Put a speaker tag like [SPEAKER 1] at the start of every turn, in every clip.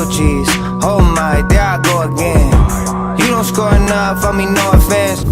[SPEAKER 1] Oh jeez, oh my, there I go again. You don't score enough, I mean no offense.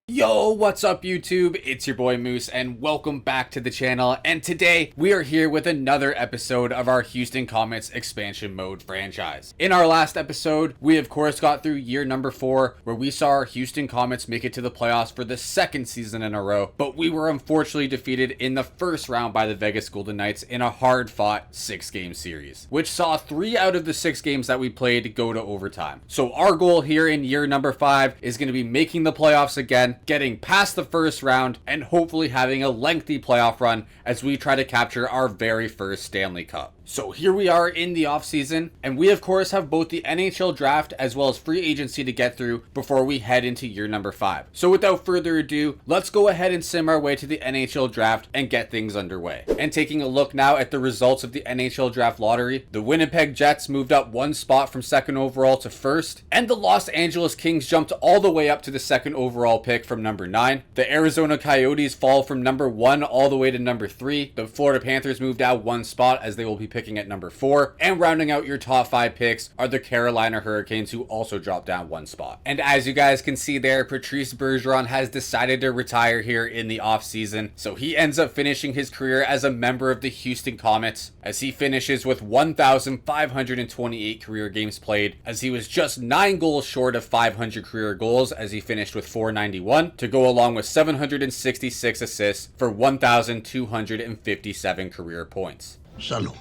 [SPEAKER 2] Yo, what's up YouTube? It's your boy Moose and welcome back to the channel, and today we are here with another episode of our Houston Comets expansion mode franchise. In our last episode, we of course got through year number 4 where we saw our Houston Comets make it to the playoffs for the second season in a row, but we were unfortunately defeated in the first round by the Vegas Golden Knights in a hard fought 6-game series, which saw 3 out of the 6 games that we played go to overtime. So our goal here in year number 5 is going to be making the playoffs again, getting past the first round, and hopefully having a lengthy playoff run as we try to capture our very first Stanley Cup. So here we are in the offseason, and we of course have both the NHL draft as well as free agency to get through before we head into year number 5. So without further ado, let's go ahead and sim our way to the NHL draft and get things underway. And taking a look now at the results of the NHL draft lottery, the Winnipeg Jets moved up 1 spot from 2nd overall to 1st, and the Los Angeles Kings jumped all the way up to the 2nd overall pick from number 9. The Arizona Coyotes fall from number 1 all the way to number 3. The Florida Panthers moved out 1 spot as they will be picking at number 4, and rounding out your top 5 picks are the Carolina Hurricanes, who also dropped down 1 spot. And as you guys can see there, Patrice Bergeron has decided to retire here in the offseason, so he ends up finishing his career as a member of the Houston Comets as he finishes with 1,528 career games played, as he was just 9 goals short of 500 career goals as he finished with 491 to go along with 766 assists for 1,257 career points.
[SPEAKER 3] Salud.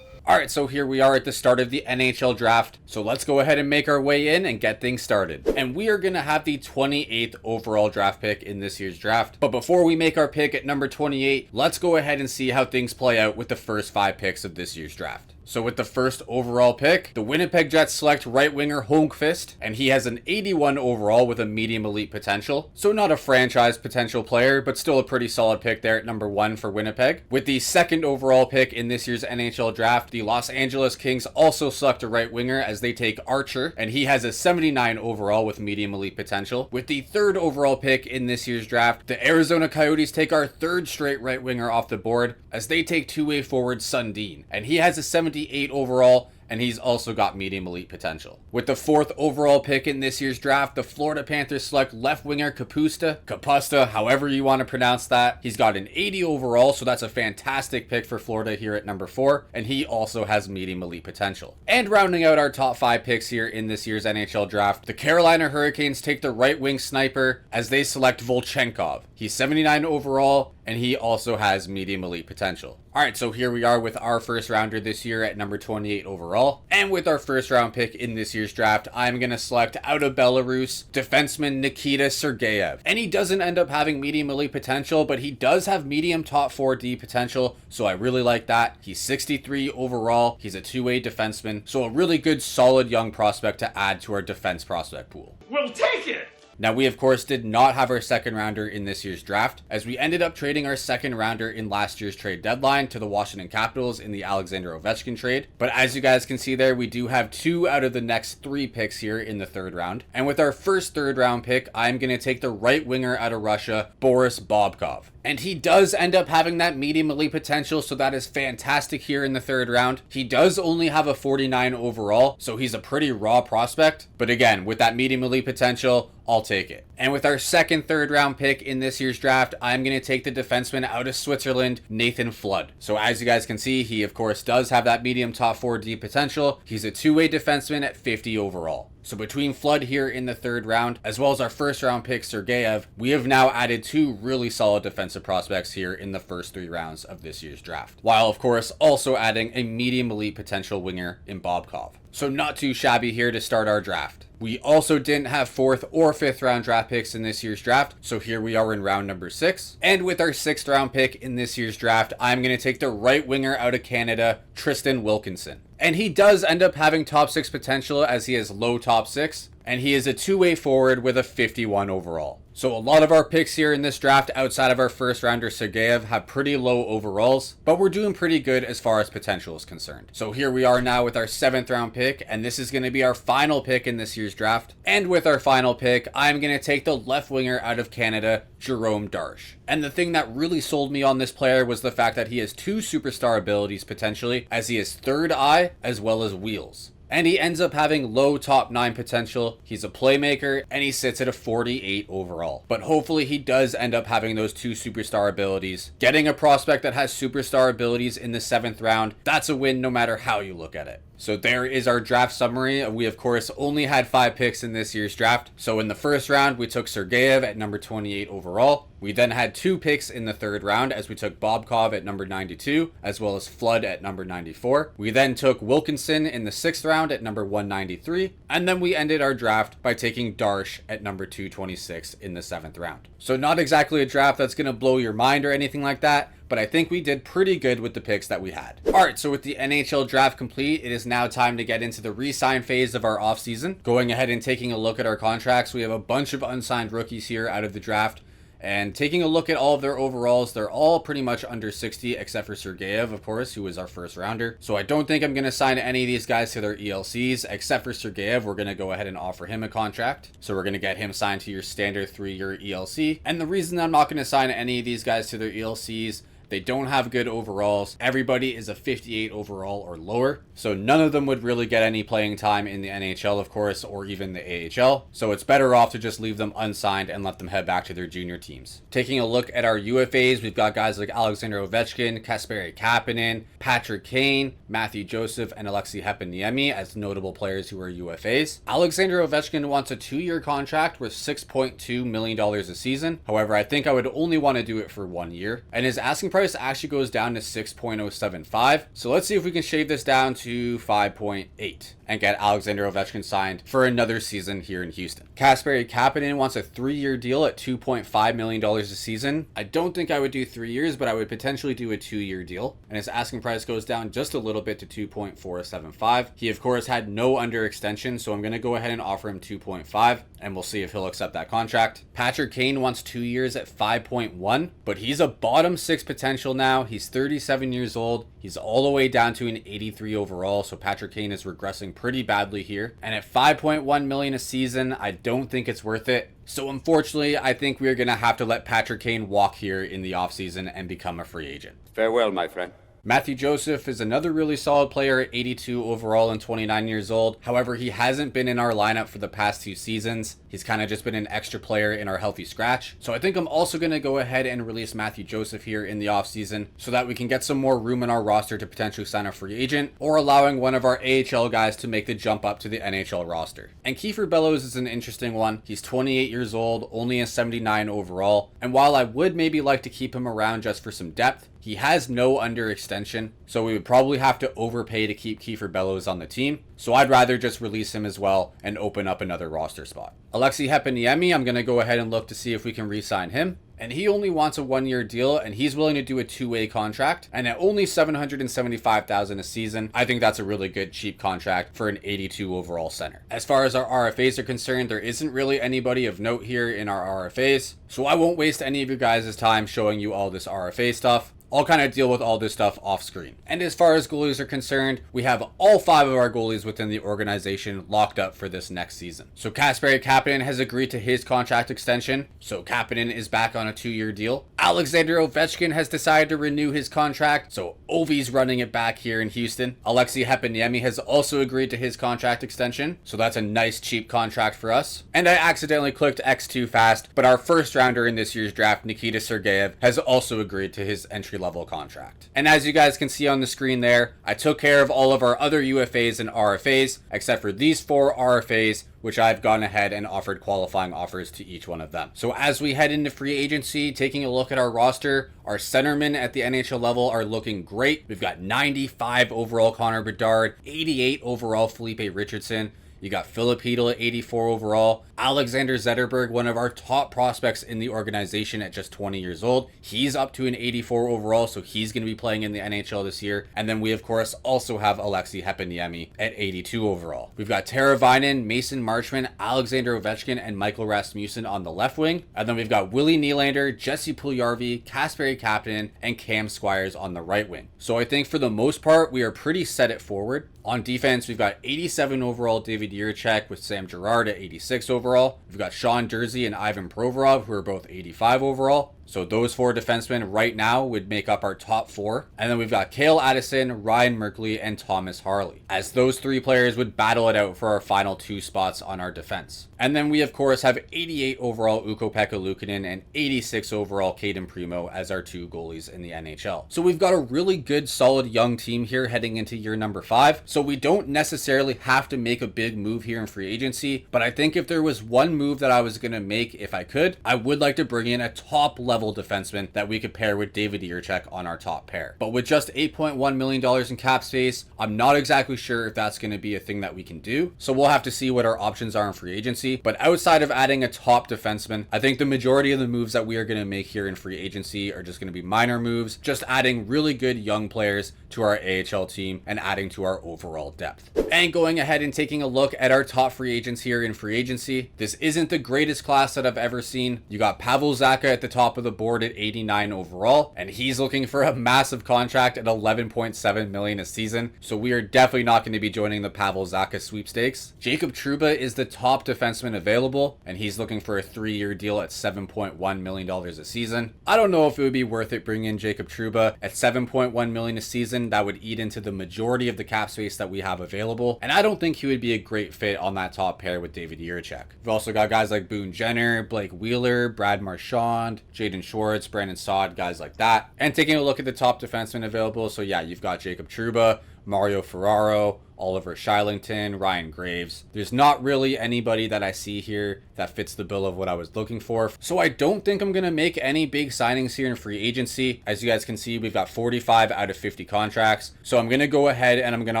[SPEAKER 2] Alright, so here we are at the start of the NHL draft, so let's go ahead and make our way in and get things started. And we are going to have the 28th overall draft pick in this year's draft. But before we make our pick at number 28, let's go ahead and see how things play out with the first 5 picks of this year's draft. So with the first overall pick, the Winnipeg Jets select right winger Holmqvist, and he has an 81 overall with a medium elite potential. So not a franchise potential player, but still a pretty solid pick there at number 1 for Winnipeg. With the 2nd overall pick in this year's NHL draft, the Los Angeles Kings also select a right winger as they take Archer, and he has a 79 overall with medium elite potential. With the 3rd overall pick in this year's draft, the Arizona Coyotes take our 3rd straight right winger off the board as they take 2-way forward Sundin, and he has a 78 overall, and he's also got medium elite potential. With the 4th overall pick in this year's draft, the Florida Panthers select left winger Kapusta, however you want to pronounce that. He's got an 80 overall, so that's a fantastic pick for Florida here at number 4, and he also has medium elite potential. And rounding out our top 5 picks here in this year's NHL draft, the Carolina Hurricanes take the right wing sniper as they select Volchenkov. He's 79 overall, and he also has medium elite potential. Alright, so here we are with our first rounder this year at number 28 overall. And with our first round pick in this year's draft, I'm going to select out of Belarus, defenseman Nikita Sergeyev. And he doesn't end up having medium elite potential, but he does have medium top 4D potential, so I really like that. He's 63 overall, he's a 2-way defenseman, so a really good solid young prospect to add to our defense prospect pool.
[SPEAKER 4] We'll take it!
[SPEAKER 2] Now, we of course did not have our 2nd rounder in this year's draft, as we ended up trading our 2nd rounder in last year's trade deadline to the Washington Capitals in the Alexander Ovechkin trade. But as you guys can see there, we do have 2 out of the next 3 picks here in the 3rd round. And with our first 3rd round pick, I'm going to take the right winger out of Russia, Boris Bobkov. And he does end up having that medium elite potential, so that is fantastic here in the 3rd round. He does only have a 49 overall, so he's a pretty raw prospect. But again, with that medium elite potential, I'll take it. And with our 2nd 3rd round pick in this year's draft, I'm going to take the defenseman out of Switzerland, Nathan Flood. So as you guys can see, he of course does have that medium top 4D potential. He's a 2-way defenseman at 50 overall. So between Flood here in the 3rd round, as well as our 1st round pick Sergeyev, we have now added 2 really solid defensive prospects here in the first 3 rounds of this year's draft. While of course also adding a medium elite potential winger in Bobkov. So not too shabby here to start our draft. We also didn't have 4th or 5th round draft picks in this year's draft, so here we are in round number 6. And with our 6th round pick in this year's draft, I'm going to take the right winger out of Canada, Tristan Wilkinson. And he does end up having top 6 potential as he has low top 6, and he is a 2-way forward with a 51 overall. So a lot of our picks here in this draft outside of our first rounder Sergeyev have pretty low overalls, but we're doing pretty good as far as potential is concerned. So here we are now with our 7th round pick, and this is going to be our final pick in this year's draft. And with our final pick, I'm going to take the left winger out of Canada, Jerome Darche. And the thing that really sold me on this player was the fact that he has 2 superstar abilities potentially, as he has third eye as well as wheels. And he ends up having low top 9 potential, he's a playmaker, and he sits at a 48 overall. But hopefully he does end up having those 2 superstar abilities. Getting a prospect that has superstar abilities in the 7th round, that's a win no matter how you look at it. So there is our draft summary. We of course only had 5 picks in this year's draft. So in the first round, we took Sergeyev at number 28 overall. We then had 2 picks in the 3rd round as we took Bobkov at number 92, as well as Flood at number 94. We then took Wilkinson in the 6th round at number 193. And then we ended our draft by taking Darche at number 226 in the 7th round. So not exactly a draft that's going to blow your mind or anything like that, but I think we did pretty good with the picks that we had. Alright, so with the NHL draft complete, it is now time to get into the re-sign phase of our offseason. Going ahead and taking a look at our contracts, we have a bunch of unsigned rookies here out of the draft. And taking a look at all of their overalls, they're all pretty much under 60, except for Sergeyev, of course, who was our first rounder. So I don't think I'm going to sign any of these guys to their ELCs, except for Sergeyev. We're going to go ahead and offer him a contract. So we're going to get him signed to your standard 3-year ELC. And the reason I'm not going to sign any of these guys to their ELCs, they don't have good overalls. Everybody is a 58 overall or lower. So none of them would really get any playing time in the NHL, of course, or even the AHL. So it's better off to just leave them unsigned and let them head back to their junior teams. Taking a look at our UFAs, we've got guys like Alexander Ovechkin, Kasperi Kapanen, Patrick Kane, Matthew Joseph, and Alexei Heponiemi as notable players who are UFAs. Alexander Ovechkin wants a 2-year contract worth $6.2 million a season. However, I think I would only want to do it for 1 year. And his asking price actually goes down to 6.075. So let's see if we can shave this down to 5.8 and get Alexander Ovechkin signed for another season here in Houston. Kasperi Kapanen wants a 3-year deal at $2.5 million a season. I don't think I would do 3 years, but I would potentially do a 2-year deal. And his asking price goes down just a little bit to 2.475. He of course had no under extension, so I'm going to go ahead and offer him 2.5 and we'll see if he'll accept that contract. Patrick Kane wants 2 years at 5.1, but he's a bottom 6 potential now. He's 37 years old. He's all the way down to an 83 overall, so Patrick Kane is regressing pretty badly here. And at 5.1 million a season, I don't think it's worth it. So unfortunately, I think we're going to have to let Patrick Kane walk here in the offseason and become a free agent.
[SPEAKER 3] Farewell, my friend.
[SPEAKER 2] Matthew Joseph is another really solid player at 82 overall and 29 years old. However, he hasn't been in our lineup for the past 2 seasons. He's kind of just been an extra player in our healthy scratch. So I think I'm also going to go ahead and release Matthew Joseph here in the offseason so that we can get some more room in our roster to potentially sign a free agent, or allowing one of our AHL guys to make the jump up to the NHL roster. And Kiefer Bellows is an interesting one. He's 28 years old, only a 79 overall. And while I would maybe like to keep him around just for some depth, he has no under extension, so we would probably have to overpay to keep Kiefer Bellows on the team. So I'd rather just release him as well and open up another roster spot. Alexei Heponiemi, I'm going to go ahead and look to see if we can re-sign him. And he only wants a 1-year deal, and he's willing to do a 2-way contract. And at only $775,000 a season, I think that's a really good cheap contract for an 82 overall center. As far as our RFAs are concerned, there isn't really anybody of note here in our RFAs. So I won't waste any of your guys' time showing you all this RFA stuff. I'll kind of deal with all this stuff off screen. And as far as goalies are concerned, we have all 5 of our goalies within the organization locked up for this next season. So Kasperi Kapanen has agreed to his contract extension, so Kapanen is back on a 2-year deal. Alexander Ovechkin has decided to renew his contract, so Ovi's running it back here in Houston. Alexei Heponiemi has also agreed to his contract extension, so that's a nice cheap contract for us. And I accidentally clicked X too fast, but our first rounder in this year's draft, Nikita Sergeyev, has also agreed to his entry-level contract. And as you guys can see on the screen there, I took care of all of our other UFAs and RFAs, except for these 4 RFAs, which I've gone ahead and offered qualifying offers to each one of them. So as we head into free agency, taking a look at our roster, our centermen at the NHL level are looking great. We've got 95 overall Connor Bedard, 88 overall Felipe Richardson. You got Philip Hedl at 84 overall. Alexander Zetterberg, one of our top prospects in the organization at just 20 years old. He's up to an 84 overall, so he's going to be playing in the NHL this year. And then we, of course, also have Alexei Heponiemi at 82 overall. We've got Tara Vinen, Mason Marchment, Alexander Ovechkin, and Michael Rasmussen on the left wing. And then we've got Willie Nylander, Jesse Puljujarvi, Kasperi Kapanen, and Cam Squires on the right wing. So I think for the most part, we are pretty set at forward. On defense, we've got 87 overall David Jiricek with Sam Girard at 86 overall. We've got Sean Durzi and Ivan Provorov, who are both 85 overall. So those four defensemen right now would make up our top four. And then we've got Cale Addison, Ryan Merkley, and Thomas Harley, as those three players would battle it out for our final two spots on our defense. And then we, of course, have 88 overall Ukko-Pekka Luukkonen and 86 overall Caden Primo as our two goalies in the NHL. So we've got a really good, solid young team here heading into year number 5. So we don't necessarily have to make a big move here in free agency, but I think if there was one move that I was going to make if I could, I would like to bring in a top level defenseman that we could pair with David Jiricek on our top pair. But with just $8.1 million in cap space, I'm not exactly sure if that's going to be a thing that we can do. So we'll have to see what our options are in free agency. But outside of adding a top defenseman, I think the majority of the moves that we are going to make here in free agency are just going to be minor moves, just adding really good young players to our AHL team and adding to our overall depth. And going ahead and taking a look at our top free agents here in free agency, this isn't the greatest class that I've ever seen. You got Pavel Zacha at the top of the board at 89 overall, and he's looking for a massive contract at $11.7 million a season. So we are definitely not going to be joining the Pavel Zacha sweepstakes. Jacob Trouba is the top defenseman available, and he's looking for a 3-year deal at $7.1 million a season. I don't know if it would be worth it bringing in Jacob Trouba at $7.1 million a season. That would eat into the majority of the cap space that we have available, and I don't think he would be a great fit on that top pair with David Jiricek. We've also got guys like Boone Jenner, Blake Wheeler, Brad Marchand, Jaden Schwartz, Brandon Saad, guys like that. And taking a look at the top defensemen available, so yeah, you've got Jacob Trouba, Mario Ferraro, Oliver Shylington, Ryan Graves. There's not really anybody that I see here that fits the bill of what I was looking for. So I don't think I'm going to make any big signings here in free agency. As you guys can see, we've got 45 out of 50 contracts. So I'm going to go ahead and I'm going to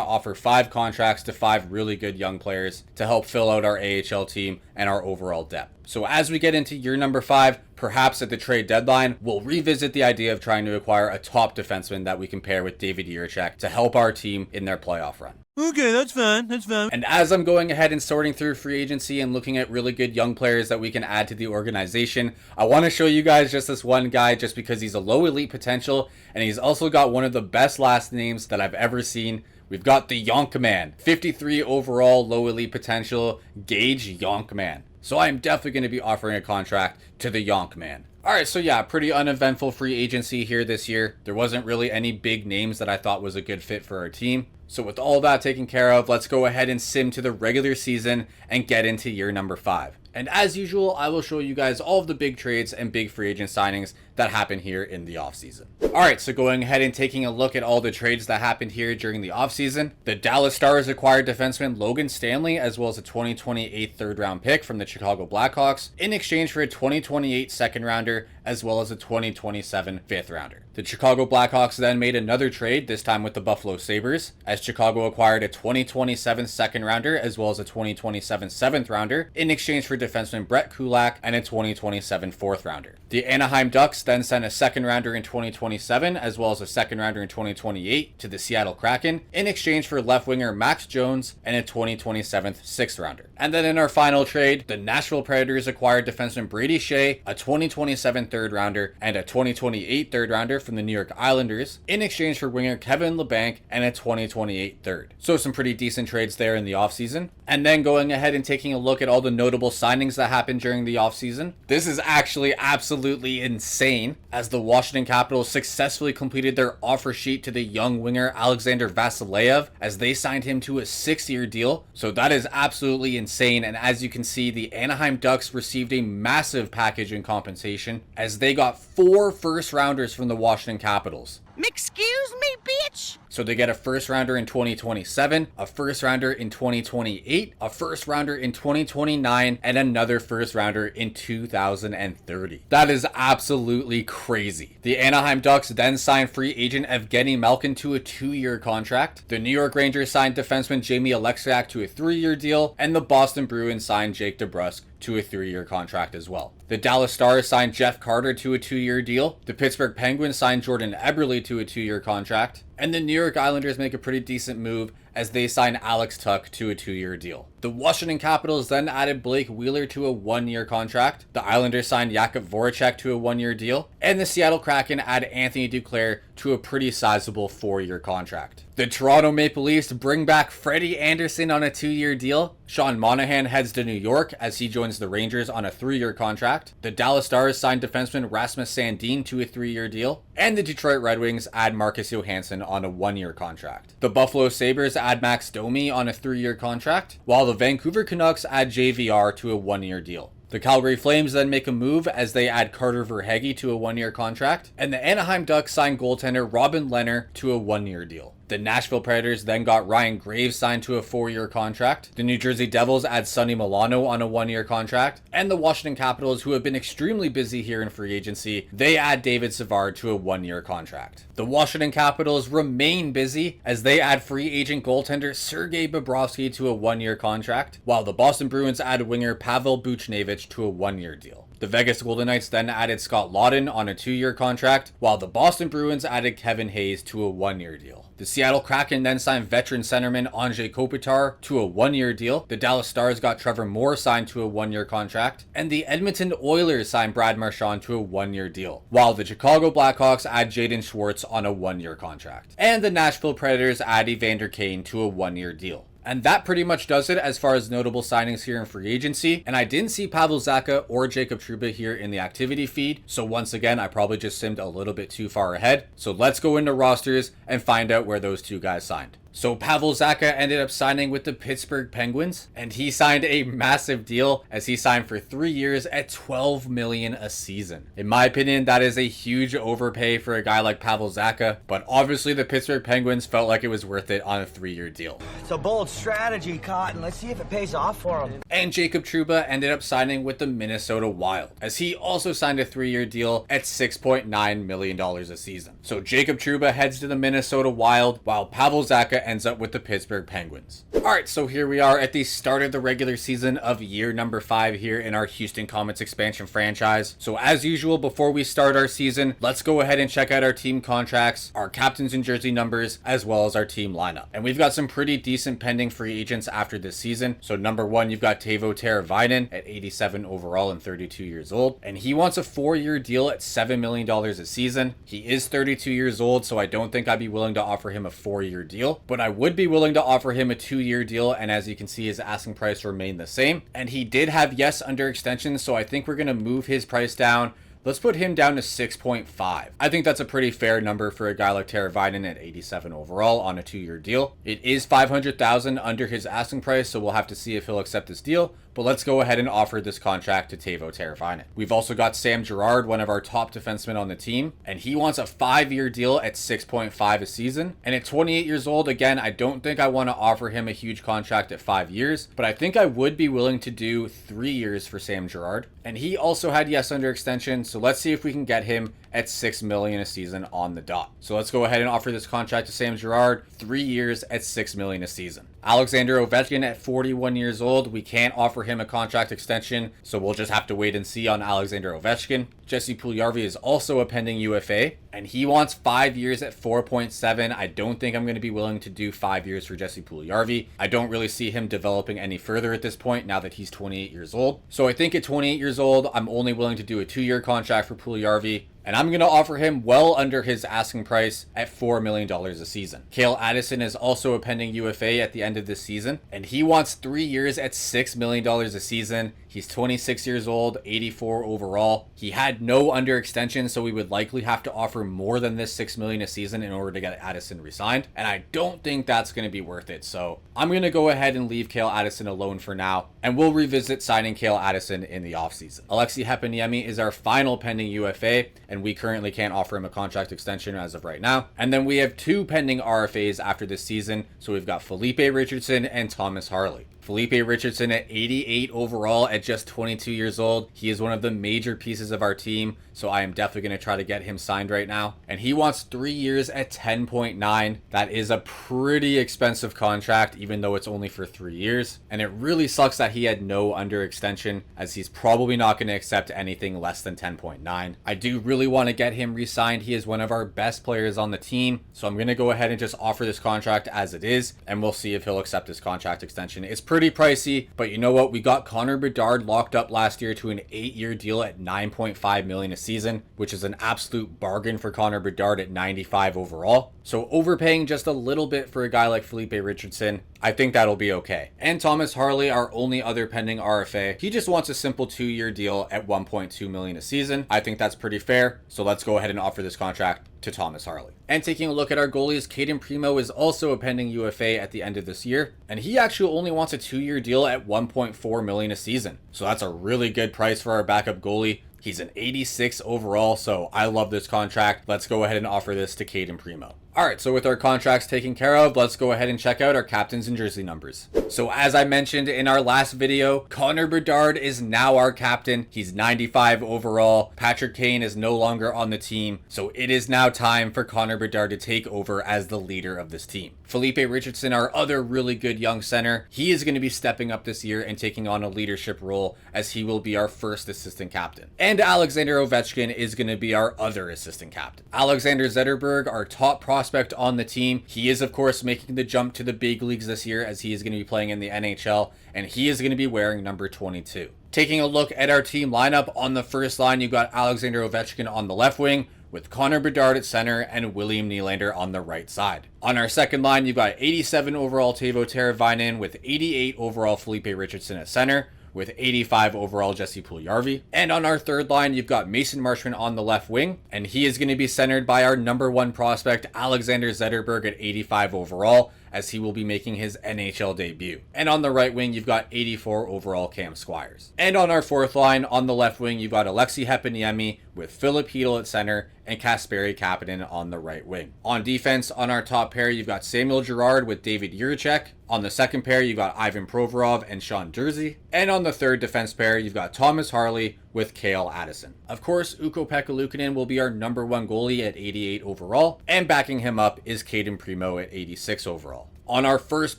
[SPEAKER 2] offer 5 contracts to 5 really good young players to help fill out our AHL team and our overall depth. So as we get into year number 5, perhaps at the trade deadline, we'll revisit the idea of trying to acquire a top defenseman that we can pair with David Jiricek to help our team in their playoff run.
[SPEAKER 3] Okay, that's fine. That's fine.
[SPEAKER 2] And as I'm going ahead and sorting through free agency and looking at really good young players that we can add to the organization, I want to show you guys just this one guy just because he's a low elite potential and he's also got one of the best last names that I've ever seen. We've got the Yonkman, 53 overall, low elite potential, Gage Yonkman. So I'm definitely going to be offering a contract to the Yonkman. Alright, so yeah, pretty uneventful free agency here this year. There wasn't really any big names that I thought was a good fit for our team. So with all that taken care of, let's go ahead and sim to the regular season and get into year number 5. And as usual, I will show you guys all of the big trades and big free agent signings that happen here in the offseason. Alright, so going ahead and taking a look at all the trades that happened here during the offseason. The Dallas Stars acquired defenseman Logan Stanley as well as a 2028 third round pick from the Chicago Blackhawks in exchange for a 2028 second rounder as well as a 2027 fifth rounder. The Chicago Blackhawks then made another trade, this time with the Buffalo Sabres, as Chicago acquired a 2027 second rounder as well as a 2027 seventh rounder in exchange for defenseman Brett Kulak and a 2027 fourth rounder. The Anaheim Ducks then sent a second rounder in 2027 as well as a second rounder in 2028 to the Seattle Kraken in exchange for left winger Max Jones and a 2027 sixth rounder. And then in our final trade, the Nashville Predators acquired defenseman Brady Shea, a 2027 third rounder and a 2028 third rounder from the New York Islanders in exchange for winger Kevin LeBanc and a 2028 third. So some pretty decent trades there in the offseason. And then going ahead and taking a look at all the notable signings that happened during the offseason. This is actually absolutely insane, as the Washington Capitals successfully completed their offer sheet to the young winger Alexander Vasilev as they signed him to a 6-year deal. So that is absolutely insane. And as you can see, the Anaheim Ducks received a massive package in compensation as they got 4 first rounders from the Washington Capitals.
[SPEAKER 4] Excuse me, bitch?
[SPEAKER 2] So they get a first rounder in 2027, a first rounder in 2028, a first rounder in 2029, and another first rounder in 2030. That is absolutely crazy. The Anaheim Ducks then signed free agent Evgeny Malkin to a 2-year contract. The New York Rangers signed defenseman Jamie Alexiak to a 3-year deal, and the Boston Bruins signed Jake DeBrusk to a 3-year contract as well. The Dallas Stars signed Jeff Carter to a 2-year deal. The Pittsburgh Penguins signed Jordan Eberle to a 2-year contract. And the New York Islanders make a pretty decent move as they sign Alex Tuch to a 2-year deal. The Washington Capitals then added Blake Wheeler to a 1-year contract. The Islanders signed Jakub Voracek to a 1-year deal. And the Seattle Kraken added Anthony Duclair to a pretty sizable 4-year contract. The Toronto Maple Leafs bring back Freddie Anderson on a 2-year deal. Sean Monahan heads to New York as he joins the Rangers on a 3-year contract. The Dallas Stars signed defenseman Rasmus Sandin to a 3-year deal. And the Detroit Red Wings add Marcus Johansson on a 1-year contract. The Buffalo Sabres add Max Domi on a 3-year contract, while the Vancouver Canucks add JVR to a 1-year deal. The Calgary Flames then make a move as they add Carter Verhaeghe to a 1-year contract, and the Anaheim Ducks sign goaltender Robin Lehner to a 1-year deal. The Nashville Predators then got Ryan Graves signed to a 4-year contract. The New Jersey Devils add Sonny Milano on a 1-year contract. And the Washington Capitals, who have been extremely busy here in free agency, they add David Savard to a 1-year contract. The Washington Capitals remain busy as they add free agent goaltender Sergei Bobrovsky to a 1-year contract, while the Boston Bruins add winger Pavel Buchnevich to a 1-year deal. The Vegas Golden Knights then added Scott Laughton on a 2-year contract, while the Boston Bruins added Kevin Hayes to a 1-year deal. The Seattle Kraken then signed veteran centerman Anze Kopitar to a 1-year deal. The Dallas Stars got Trevor Moore signed to a 1-year contract. And the Edmonton Oilers signed Brad Marchand to a 1-year deal, while the Chicago Blackhawks add Jaden Schwartz on a 1-year contract. And the Nashville Predators add Evander Kane to a 1-year deal. And that pretty much does it as far as notable signings here in free agency. And I didn't see Pavel Zacha or Jacob Trouba here in the activity feed. So once again, I probably just simmed a little bit too far ahead. So let's go into rosters and find out where those two guys signed. So Pavel Zacha ended up signing with the Pittsburgh Penguins, and he signed a massive deal as he signed for 3 years at $12 million a season. In my opinion, that is a huge overpay for a guy like Pavel Zacha, but obviously the Pittsburgh Penguins felt like it was worth it on a 3-year deal.
[SPEAKER 5] It's a bold strategy, Cotton. Let's see if it pays off for him.
[SPEAKER 2] And Jacob Trouba ended up signing with the Minnesota Wild, as he also signed a 3-year deal at $6.9 million a season. So Jacob Trouba heads to the Minnesota Wild, while Pavel Zacha ends up with the Pittsburgh Penguins. Alright, so here we are at the start of the regular season of year number 5 here in our Houston Comets expansion franchise. So as usual, before we start our season, let's go ahead and check out our team contracts, our captains and jersey numbers, as well as our team lineup. And we've got some pretty decent pending free agents after this season. So number 1, you've got Teuvo Teravainen at 87 overall and 32 years old. And he wants a 4-year deal at $7 million a season. He is 32 years old, so I don't think I'd be willing to offer him a 4-year deal. But I would be willing to offer him a 2-year deal, and as you can see, his asking price remained the same. And he did have yes under extension, so I think we're going to move his price down. Let's put him down to 6.5. I think that's a pretty fair number for a guy like Teravainen at 87 overall on a 2-year deal. It is $500,000 under his asking price, so we'll have to see if he'll accept this deal. But let's go ahead and offer this contract to Teuvo Teravainen. We've also got Sam Girard, one of our top defensemen on the team, and he wants a 5-year deal at 6.5 a season. And at 28 years old, again, I don't think I want to offer him a huge contract at 5 years, but I think I would be willing to do 3 years for Sam Girard. And he also had yes under extension, so let's see if we can get him at $6 million a season on the dot. So let's go ahead and offer this contract to Sam Girard, 3 years at $6 million a season. Alexander Ovechkin at 41 years old, we can't offer him a contract extension, so we'll just have to wait and see on Alexander Ovechkin. Jesse Puljujarvi is also a pending UFA, and he wants 5 years at 4.7. I don't think I'm going to be willing to do 5 years for Jesse Puljujarvi. I don't really see him developing any further at this point now that he's 28 years old. So I think at 28 years old, I'm only willing to do a 2-year contract for Puljujarvi. And I'm going to offer him well under his asking price at $4 million a season. Cale Addison is also a pending UFA at the end of this season, and he wants 3 years at $6 million a season. He's 26 years old, 84 overall. He had no under extension, so we would likely have to offer more than this $6 million a season in order to get Addison re-signed. And I don't think that's going to be worth it. So I'm going to go ahead and leave Cale Addison alone for now, and we'll revisit signing Cale Addison in the offseason. Alexi Heponiemi is our final pending UFA, and we currently can't offer him a contract extension as of right now. And then we have 2 pending RFAs after this season. So we've got Felipe Richardson and Thomas Harley. Felipe Richardson at 88 overall at just 22 years old. He is one of the major pieces of our team, so I am definitely going to try to get him signed right now. And he wants 3 years at 10.9. That is a pretty expensive contract, even though it's only for 3 years. And it really sucks that he had no under extension, as he's probably not going to accept anything less than 10.9. I do really want to get him re-signed. He is one of our best players on the team, so I'm going to go ahead and just offer this contract as it is, and we'll see if he'll accept his contract extension. It's pretty pricey, but you know what? We got Connor Bedard locked up last year to an 8-year deal at $9.5 million a season, which is an absolute bargain for Connor Bedard at 95 overall. So overpaying just a little bit for a guy like Felipe Richardson, I think that'll be okay. And Thomas Harley, our only other pending RFA, he just wants a simple 2-year deal at $1.2 million a season. I think that's pretty fair, so let's go ahead and offer this contract to Thomas Harley. And taking a look at our goalies, Caden Primo is also a pending UFA at the end of this year, and he actually only wants a 2-year deal at $1.4 million a season. So that's a really good price for our backup goalie. He's an 86 overall, so I love this contract. Let's go ahead and offer this to Caden Primo. Alright, so with our contracts taken care of, let's go ahead and check out our captains and jersey numbers. So as I mentioned in our last video, Connor Bedard is now our captain. He's 95 overall. Patrick Kane is no longer on the team, so it is now time for Connor Bedard to take over as the leader of this team. Felipe Richardson, our other really good young center, he is going to be stepping up this year and taking on a leadership role, as he will be our first assistant captain. And Alexander Ovechkin is going to be our other assistant captain. Alexander Zetterberg, our top prospect on the team, he is of course making the jump to the big leagues this year, as he is going to be playing in the NHL, and he is going to be wearing number 22. Taking a look at our team lineup, on the first line you've got Alexander Ovechkin on the left wing, with Connor Bedard at center and William Nylander on the right side. On our second line, you've got 87 overall Teuvo Teravainen with 88 overall Felipe Richardson at center, with 85 overall Jesse Puljujarvi. And on our third line, you've got Mason Marchment on the left wing, and he is going to be centered by our number 1 prospect, Alexander Zetterberg at 85 overall, as he will be making his NHL debut. And on the right wing, you've got 84 overall Cam Squires. And on our fourth line, on the left wing, you've got Alexi Heponiemi with Philip Hedl at center and Kasperi Kapanen on the right wing. On defense, on our top pair, you've got Samuel Girard with David Jiricek. On the second pair, you've got Ivan Provorov and Sean Durzi. And on the third defense pair, you've got Thomas Harley with Cale Addison. Of course, Ukko-Pekka Luukkonen will be our number 1 goalie at 88 overall, and backing him up is Caden Primo at 86 overall. On our first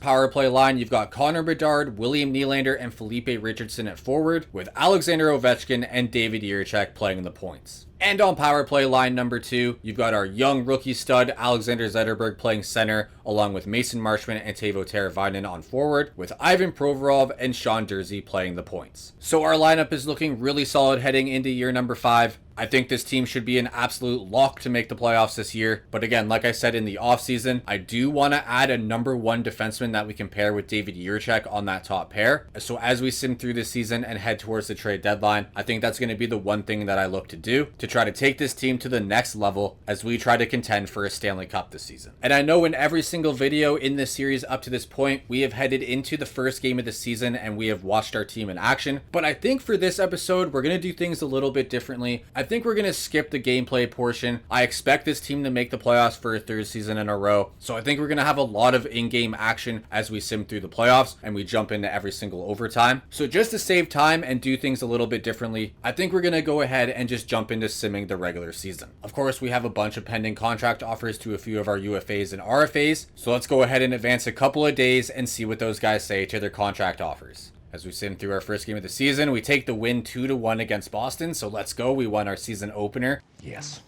[SPEAKER 2] power play line, you've got Connor Bedard, William Nylander, and Felipe Richardson at forward, with Alexander Ovechkin and David Jiricek playing the points. And on power play line number 2, you've got our young rookie stud Alexander Zetterberg playing center, along with Mason Marchment and Teuvo Teravainen on forward, with Ivan Provorov and Sean Durzi playing the points. So our lineup is looking really solid heading into year number 5. I think this team should be an absolute lock to make the playoffs this year. But again, like I said in the offseason, I do want to add a number 1 defenseman that we can pair with David Jiricek on that top pair. So as we sim through this season and head towards the trade deadline, I think that's going to be the one thing that I look to do to try to take this team to the next level as we try to contend for a Stanley Cup this season. And I know in every single video in this series up to this point, we have headed into the first game of the season and we have watched our team in action. But I think for this episode, we're going to do things a little bit differently. I think we're going to skip the gameplay portion. I expect this team to make the playoffs for a 3rd season in a row. So I think we're going to have a lot of in-game action as we sim through the playoffs and we jump into every single overtime. So just to save time and do things a little bit differently, I think we're going to go ahead and just jump into simming the regular season. Of course, we have a bunch of pending contract offers to a few of our UFAs and RFAs. So let's go ahead and advance a couple of days and see what those guys say to their contract offers. As we sim through our first game of the season, we take the win 2-1 against Boston. So let's go. We won our season opener.
[SPEAKER 6] Yes.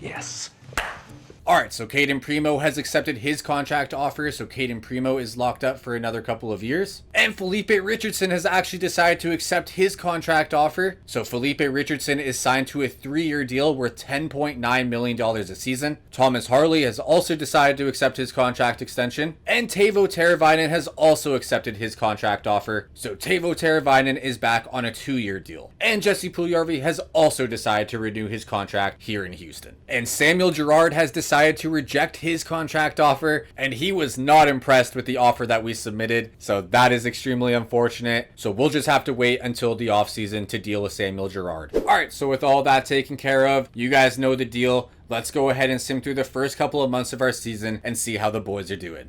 [SPEAKER 6] Yes.
[SPEAKER 2] Alright, so Caden Primo has accepted his contract offer, so Caden Primo is locked up for another couple of years. And Felipe Richardson has actually decided to accept his contract offer. So Felipe Richardson is signed to a 3-year deal worth $10.9 million a season. Thomas Harley has also decided to accept his contract extension. And Teuvo Teravainen has also accepted his contract offer. So Teuvo Teravainen is back on a 2-year deal. And Jesse Puljujarvi has also decided to renew his contract here in Houston. And Samuel Girard has decided to reject his contract offer, and he was not impressed with the offer that we submitted, so that is extremely unfortunate. So we'll just have to wait until the offseason to deal with Samuel Girard. Alright, so with all that taken care of, you guys know the deal. Let's go ahead and sim through the first couple of months of our season and see how the boys are doing.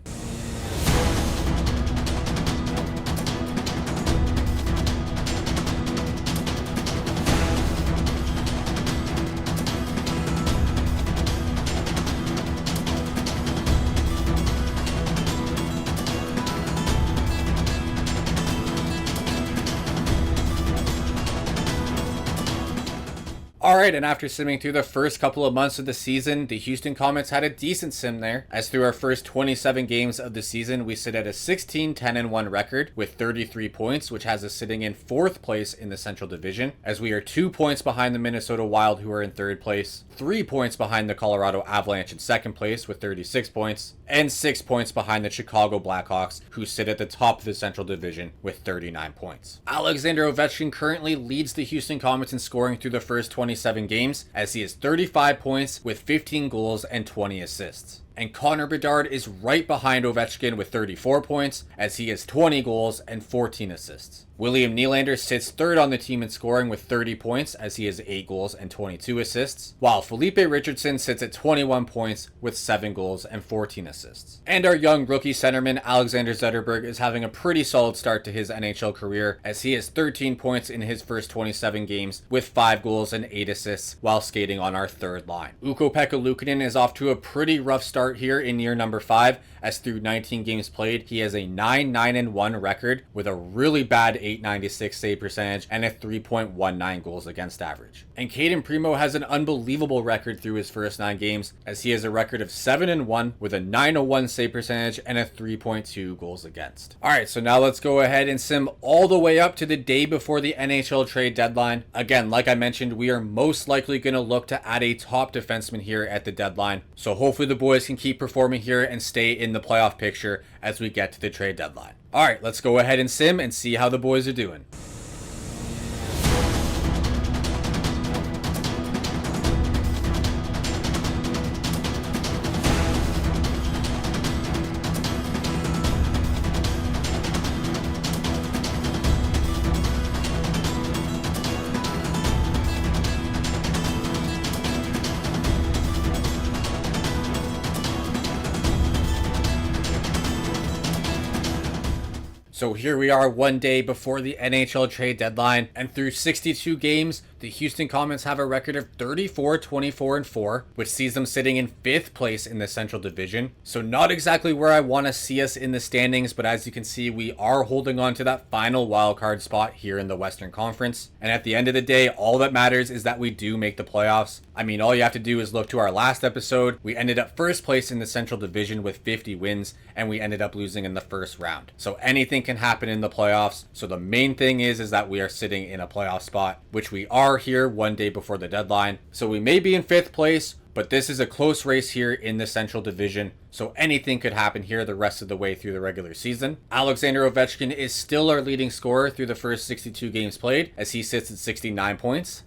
[SPEAKER 2] Alright, and after simming through the first couple of months of the season, the Houston Comets had a decent sim there, as through our first 27 games of the season, we sit at a 16-10-1 record with 33 points, which has us sitting in 4th place in the Central Division, as we are 2 points behind the Minnesota Wild, who are in 3rd place, 3 points behind the Colorado Avalanche in 2nd place with 36 points, and 6 points behind the Chicago Blackhawks, who sit at the top of the Central Division with 39 points. Alexander Ovechkin currently leads the Houston Comets in scoring through the first 27 games, as he has 35 points with 15 goals and 20 assists. And Connor Bedard is right behind Ovechkin with 34 points, as he has 20 goals and 14 assists. William Nylander sits 3rd on the team in scoring with 30 points, as he has 8 goals and 22 assists, while Felipe Richardson sits at 21 points with 7 goals and 14 assists. And our young rookie centerman Alexander Zetterberg is having a pretty solid start to his NHL career, as he has 13 points in his first 27 games with 5 goals and 8 assists while skating on our 3rd line. Ukko-Pekka Luukkonen is off to a pretty rough start here in year number 5, as through 19 games played, he has a 9-9-1 record with a really bad .896 save percentage and a 3.19 goals against average. And Caden Primo has an unbelievable record through his first 9 games, as he has a record of 7-1 with a 901 save percentage and a 3.2 goals against. Alright, so now let's go ahead and sim all the way up to the day before the NHL trade deadline. Again, like I mentioned, we are most likely going to look to add a top defenseman here at the deadline, so hopefully the boys can keep performing here and stay in the playoff picture as we get to the trade deadline. Alright, let's go ahead and sim and see how the boys are doing. So here we are one day before the NHL trade deadline, and through 62 games, the Houston Comets have a record of 34-24-4, which sees them sitting in 5th place in the Central Division. So not exactly where I want to see us in the standings, but as you can see, we are holding on to that final wildcard spot here in the Western Conference. And at the end of the day, all that matters is that we do make the playoffs. I mean, all you have to do is look to our last episode. We ended up 1st place in the Central Division with 50 wins, and we ended up losing in the first round. So anything can happen in the playoffs. So the main thing is that we are sitting in a playoff spot, which we are here one day before the deadline. So we may be in 5th place, but this is a close race here in the Central Division, so anything could happen here the rest of the way through the regular season. Alexander Ovechkin is still our leading scorer through the first 62 games played, as he sits at 69 points.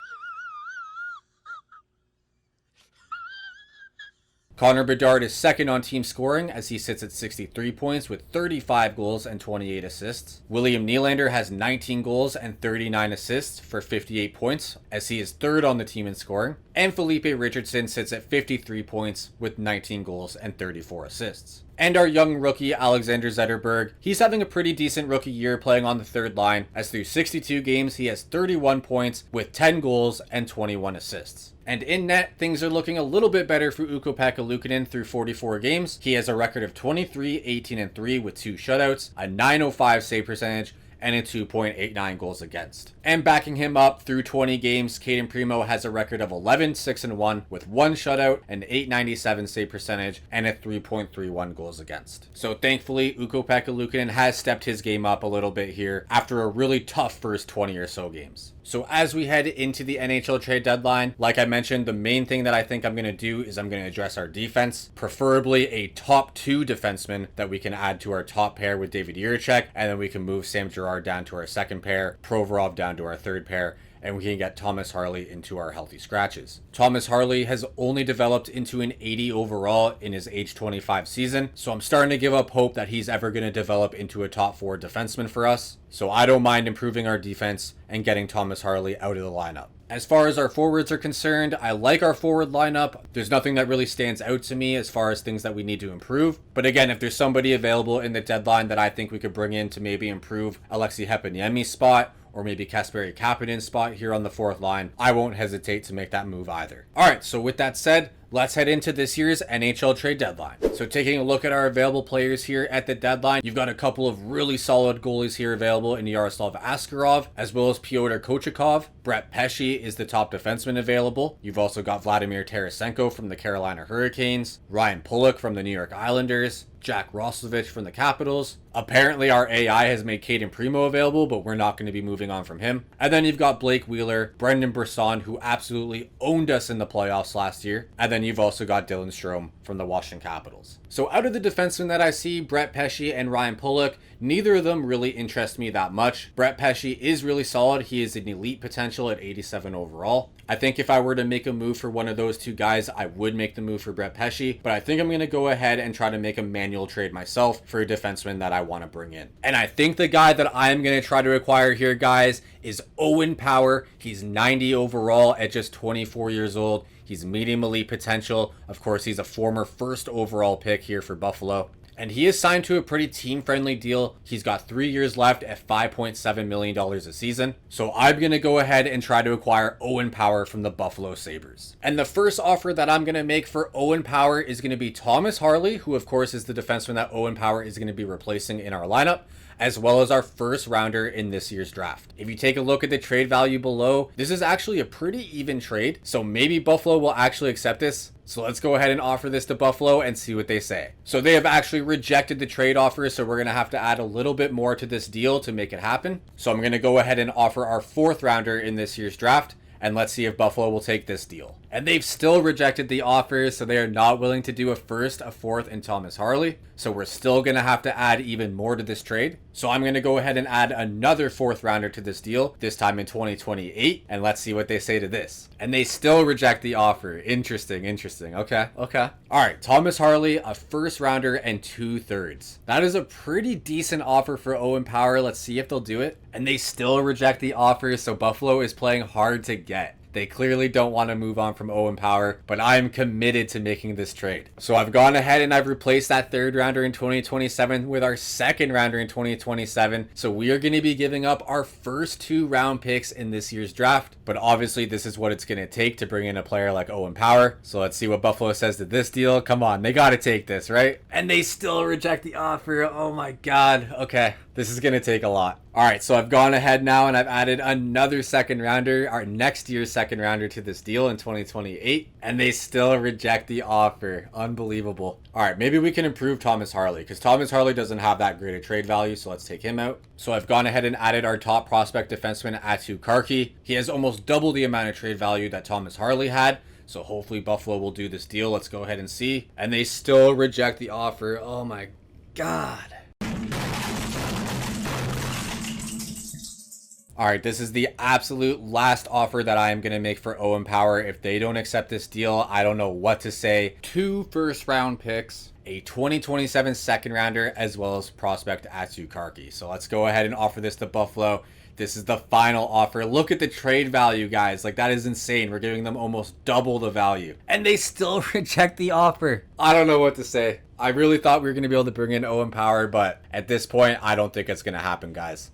[SPEAKER 2] Connor Bedard is 2nd on team scoring, as he sits at 63 points with 35 goals and 28 assists. William Nylander has 19 goals and 39 assists for 58 points, as he is 3rd on the team in scoring. And Felipe Richardson sits at 53 points with 19 goals and 34 assists. And our young rookie Alexander Zetterberg, he's having a pretty decent rookie year playing on the 3rd line, as through 62 games he has 31 points with 10 goals and 21 assists. And in net, things are looking a little bit better for Ukko-Pekka Luukkonen through 44 games. He has a record of 23-18-3 with 2 shutouts, a .905 save percentage, and a 2.89 goals against. And backing him up through 20 games, Caden Primo has a record of 11, 6-1 with 1 shutout, an 897 save percentage, and a 3.31 goals against. So thankfully, Ukko-Pekka Luukkonen has stepped his game up a little bit here after a really tough first 20 or so games. So as we head into the NHL trade deadline, like I mentioned, the main thing that I think I'm going to do is I'm going to address our defense, preferably a top 2 defenseman that we can add to our top pair with David Jiricek, and then we can move Sam Girard down to our second pair, Provorov down to our third pair, and we can get Thomas Harley into our healthy scratches. Thomas Harley has only developed into an 80 overall in his age 25 season, so I'm starting to give up hope that he's ever going to develop into a top 4 defenseman for us. So I don't mind improving our defense and getting Thomas Harley out of the lineup. As far as our forwards are concerned, I like our forward lineup. There's nothing that really stands out to me as far as things that we need to improve. But again, if there's somebody available in the deadline that I think we could bring in to maybe improve Alexi Heponiemi's spot, or maybe Kasperi Kapanen's spot here on the 4th line, I won't hesitate to make that move either. Alright, so with that said, let's head into this year's NHL trade deadline. So taking a look at our available players here at the deadline, you've got a couple of really solid goalies here available in Yaroslav Askarov, as well as Pyotr Kochakov. Brett Pesce is the top defenseman available. You've also got Vladimir Tarasenko from the Carolina Hurricanes, Ryan Pulock from the New York Islanders, Jack Roslovic from the Capitals. Apparently our AI has made Caden Primo available, but we're not going to be moving on from him. And then you've got Blake Wheeler, Brendan Brisson, who absolutely owned us in the playoffs last year. And then you've also got Dylan Strome from the Washington Capitals. So out of the defensemen that I see, Brett Pesce and Ryan Pulock, neither of them really interest me that much. Brett Pesce is really solid. He is an elite potential at 87 overall. I think if I were to make a move for one of those two guys, I would make the move for Brett Pesce, but I think I'm going to go ahead and try to make a manual trade myself for a defenseman that I want to bring in. And I think the guy that I'm going to try to acquire here, guys, is Owen Power. He's 90 overall at just 24 years old. He's medium elite potential. Of course, he's a former 1st overall pick here for Buffalo. And he is signed to a pretty team-friendly deal. He's got 3 years left at $5.7 million a season. So I'm going to go ahead and try to acquire Owen Power from the Buffalo Sabres. And the first offer that I'm going to make for Owen Power is going to be Thomas Harley, who of course is the defenseman that Owen Power is going to be replacing in our lineup, as well as our 1st rounder in this year's draft. If you take a look at the trade value below, this is actually a pretty even trade, so maybe Buffalo will actually accept this. So let's go ahead and offer this to Buffalo and see what they say. So they have actually rejected the trade offer, so we're going to have to add a little bit more to this deal to make it happen. So I'm going to go ahead and offer our 4th rounder in this year's draft, and let's see if Buffalo will take this deal. And they've still rejected the offer, so they are not willing to do a 1st, a 4th, and Thomas Harley. So we're still going to have to add even more to this trade. So I'm going to go ahead and add another 4th rounder to this deal, this time in 2028, and let's see what they say to this. And they still reject the offer. Interesting. Okay. All right, Thomas Harley, a 1st rounder, and 2/3. That is a pretty decent offer for Owen Power. Let's see if they'll do it. And they still reject the offer, so Buffalo is playing hard to get. They clearly don't want to move on from Owen Power, but I'm committed to making this trade. So I've gone ahead and I've replaced that 3rd rounder in 2027 with our 2nd rounder in 2027. So we are going to be giving up our first 2 round picks in this year's draft. But obviously this is what it's going to take to bring in a player like Owen Power. So let's see what Buffalo says to this deal. Come on, they got to take this, right? And they still reject the offer. Oh my God. Okay, this is going to take a lot. All right, so I've gone ahead now and I've added another 2nd rounder, our next year's 2nd rounder to this deal in 2028, and they still reject the offer. Unbelievable. All right, maybe we can improve Thomas Harley, because Thomas Harley doesn't have that great a trade value, so let's take him out. So I've gone ahead and added our top prospect defenseman, Atu Karki. He has almost double the amount of trade value that Thomas Harley had, so hopefully Buffalo will do this deal. Let's go ahead and see. And they still reject the offer. Oh my God. All right, this is the absolute last offer that I am going to make for Owen Power. If they don't accept this deal, I don't know what to say. 2 first-round picks, a 2027 2nd rounder, as well as prospect Atu Karki. So let's go ahead and offer this to Buffalo. This is the final offer. Look at the trade value, guys. Like, that is insane. We're giving them almost double the value. And they still reject the offer. I don't know what to say. I really thought we were going to be able to bring in Owen Power, but at this point, I don't think it's going to happen, guys.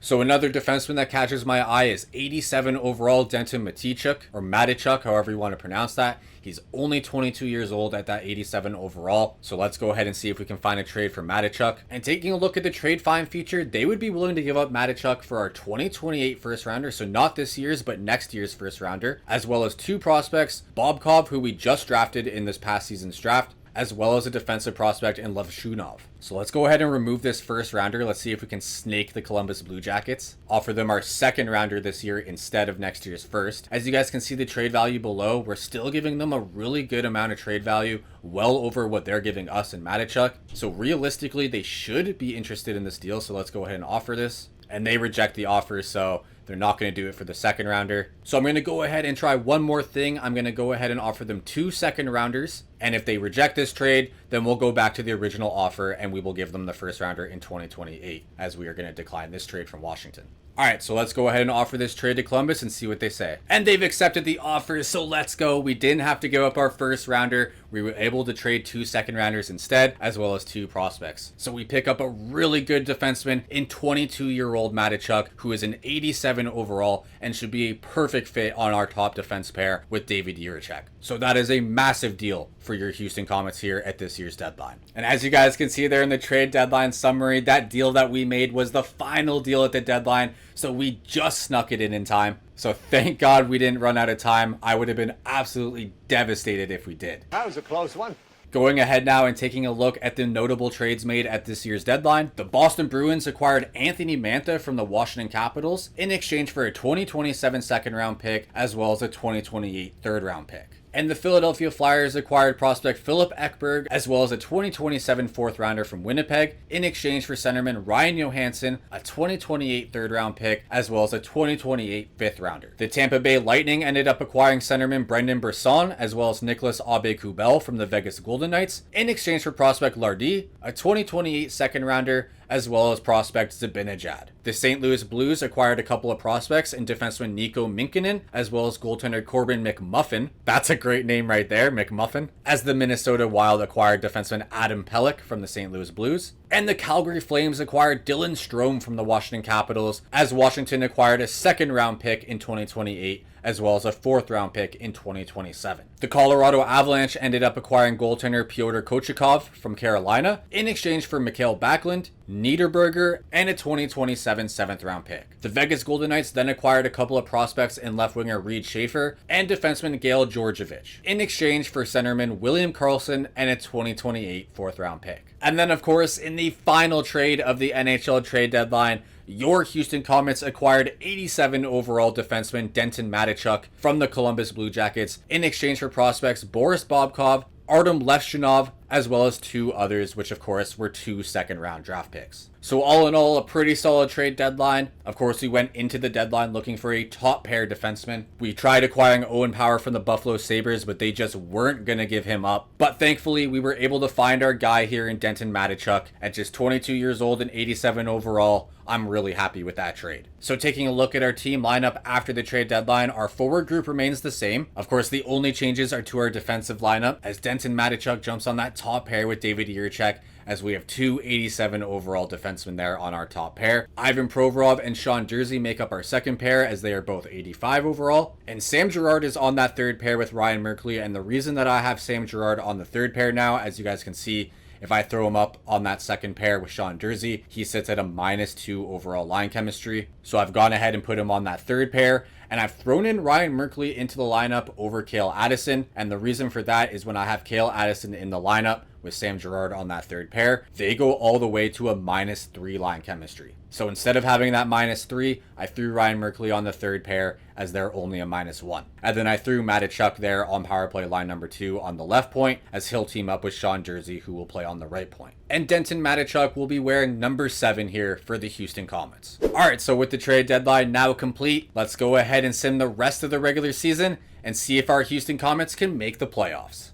[SPEAKER 2] So another defenseman that catches my eye is 87 overall Denton Mateychuk, however you want to pronounce that. He's only 22 years old at that 87 overall. So let's go ahead and see if we can find a trade for Mateychuk. And taking a look at the trade find feature, they would be willing to give up Mateychuk for our 2028 first rounder. So not this year's, but next year's first rounder, as well as 2 prospects, Bobkov, who we just drafted in this past season's draft, as well as a defensive prospect in Levshunov. So let's go ahead and remove this first rounder. Let's see if we can snake the Columbus Blue Jackets. Offer them our second rounder this year instead of next year's first. As you guys can see the trade value below, we're still giving them a really good amount of trade value, well over what they're giving us in Mateychuk. So realistically, they should be interested in this deal. So let's go ahead and offer this. And they reject the offer, so they're not going to do it for the second rounder. So I'm going to go ahead and try one more thing. I'm going to go ahead and offer them 2 second rounders. And if they reject this trade, then we'll go back to the original offer and we will give them the first rounder in 2028, as we are going to decline this trade from Washington. All right, so let's go ahead and offer this trade to Columbus and see what they say. And they've accepted the offer, so let's go. We didn't have to give up our first rounder. We were able to trade 2 second rounders instead, as well as 2 prospects. So we pick up a really good defenseman in 22-year-old Mateychuk, who is an 87 overall and should be a perfect fit on our top defense pair with David Jiricek. So that is a massive deal for your Houston Comets here at this year's deadline. And as you guys can see there in the trade deadline summary, that deal that we made was the final deal at the deadline. So we just snuck it in time. So thank God we didn't run out of time. I would have been absolutely devastated if we did.
[SPEAKER 6] That was a close one.
[SPEAKER 2] Going ahead now and taking a look at the notable trades made at this year's deadline, the Boston Bruins acquired Anthony Mantha from the Washington Capitals in exchange for a 2027 second round pick, as well as a 2028 third round pick. And the Philadelphia Flyers acquired prospect Philip Ekberg, as well as a 2027 fourth rounder from Winnipeg, in exchange for centerman Ryan Johansson, a 2028 third round pick, as well as a 2028 fifth rounder. The Tampa Bay Lightning ended up acquiring centerman Brendan Brisson, as well as Nicholas Aube-Kubel from the Vegas Golden Knights, in exchange for prospect Lardy, a 2028 second rounder, as well as prospect Zibanejad. The St. Louis Blues acquired a couple of prospects in defenseman Nico Minkinen, as well as goaltender Corbin McMuffin. That's a great name right there, McMuffin. As the Minnesota Wild acquired defenseman Adam Pelech from the St. Louis Blues. And the Calgary Flames acquired Dylan Strome from the Washington Capitals, as Washington acquired a second round pick in 2028, as well as a fourth round pick in 2027. The Colorado Avalanche ended up acquiring goaltender Pyotr Kochikov from Carolina in exchange for Mikhail Backlund, Niederberger, and a 2027 seventh round pick. The Vegas Golden Knights then acquired a couple of prospects in left winger Reed Schaefer and defenseman Gail Georgievich in exchange for centerman William Karlsson and a 2028 fourth round pick. And then of course, in the final trade of the NHL trade deadline, your Houston Comets acquired 87 overall defenseman Denton Mateychuk from the Columbus Blue Jackets in exchange for prospects Boris Bobkov, Artem Levshunov, as well as 2 others, which of course were 2 second round draft picks. So all in all, a pretty solid trade deadline. Of course, we went into the deadline looking for a top pair defenseman. We tried acquiring Owen Power from the Buffalo Sabres, but they just weren't going to give him up. But thankfully, we were able to find our guy here in Denton Mateychuk at just 22 years old and 87 overall. I'm really happy with that trade. So taking a look at our team lineup after the trade deadline, our forward group remains the same. Of course, the only changes are to our defensive lineup, as Denton Mateychuk jumps on that top pair with David Jiricek, as we have 2 87 overall defensemen there on our top pair. Ivan Provorov and Sean Durzi make up our second pair, as they are both 85 overall. And Sam Girard is on that third pair with Ryan Merkley, and the reason that I have Sam Girard on the third pair now, as you guys can see, if I throw him up on that second pair with Sean Durzi, he sits at a -2 overall line chemistry. So I've gone ahead and put him on that third pair, and I've thrown in Ryan Merkley into the lineup over Cale Addison. And the reason for that is when I have Cale Addison in the lineup with Sam Girard on that third pair, they go all the way to a -3 line chemistry. So instead of having that -3, I threw Ryan Merkley on the third pair, as they're only a -1. And then I threw Mateychuk there on power play line number 2 on the left point, as he'll team up with Sean Durzi, who will play on the right point. And Denton Mateychuk will be wearing number 7 here for the Houston Comets. Alright, so with the trade deadline now complete, let's go ahead and sim the rest of the regular season and see if our Houston Comets can make the playoffs.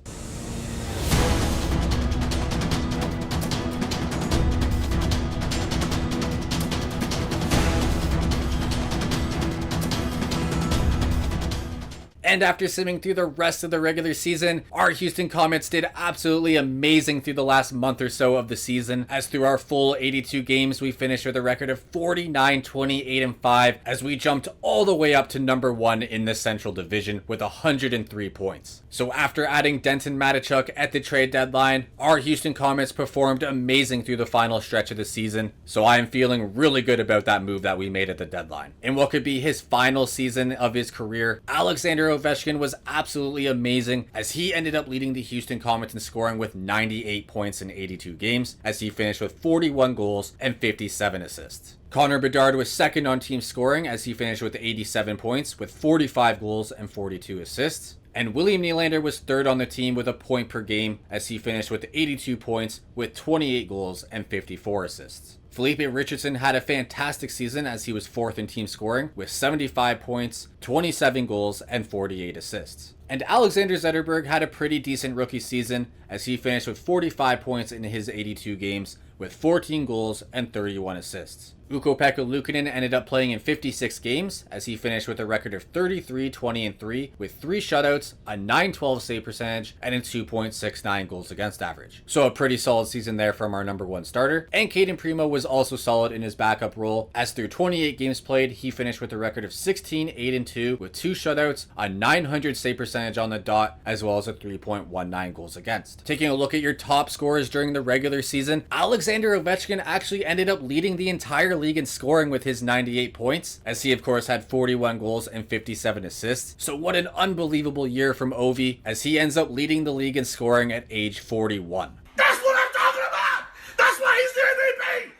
[SPEAKER 2] And after simming through the rest of the regular season, our Houston Comets did absolutely amazing through the last month or so of the season, as through our full 82 games, we finished with a record of 49, 28, and 5, as we jumped all the way up to number 1 in the Central Division with 103 points. So after adding Denton Matachuk at the trade deadline, our Houston Comets performed amazing through the final stretch of the season, so I am feeling really good about that move that we made at the deadline. In what could be his final season of his career, Alexander Ovechkin was absolutely amazing, as he ended up leading the Houston Comets in scoring with 98 points in 82 games, as he finished with 41 goals and 57 assists. Connor Bedard was second on team scoring, as he finished with 87 points with 45 goals and 42 assists. And William Nylander was third on the team with a point per game, as he finished with 82 points with 28 goals and 54 assists. Felipe Richardson had a fantastic season, as he was fourth in team scoring with 75 points, 27 goals, and 48 assists. And Alexander Zetterberg had a pretty decent rookie season, as he finished with 45 points in his 82 games with 14 goals and 31 assists. Ukko-Pekka Luukkonen ended up playing in 56 games, as he finished with a record of 33, 20, and 3 with 3 shutouts, a .912 save percentage, and a 2.69 goals against average. So a pretty solid season there from our number 1 starter. And Caden Primo was also solid in his backup role, as through 28 games played, he finished with a record of 16, 8, and 2 with 2 shutouts, a .900 save percentage on the dot, as well as a 3.19 goals against. Taking a look at your top scorers during the regular season, Alexander Ovechkin actually ended up leading the entire league in scoring with his 98 points, as he of course had 41 goals and 57 assists. So what an unbelievable year from Ovi, as he ends up leading the league in scoring at age 41.
[SPEAKER 6] That's what I'm talking about! That's why he's the MVP!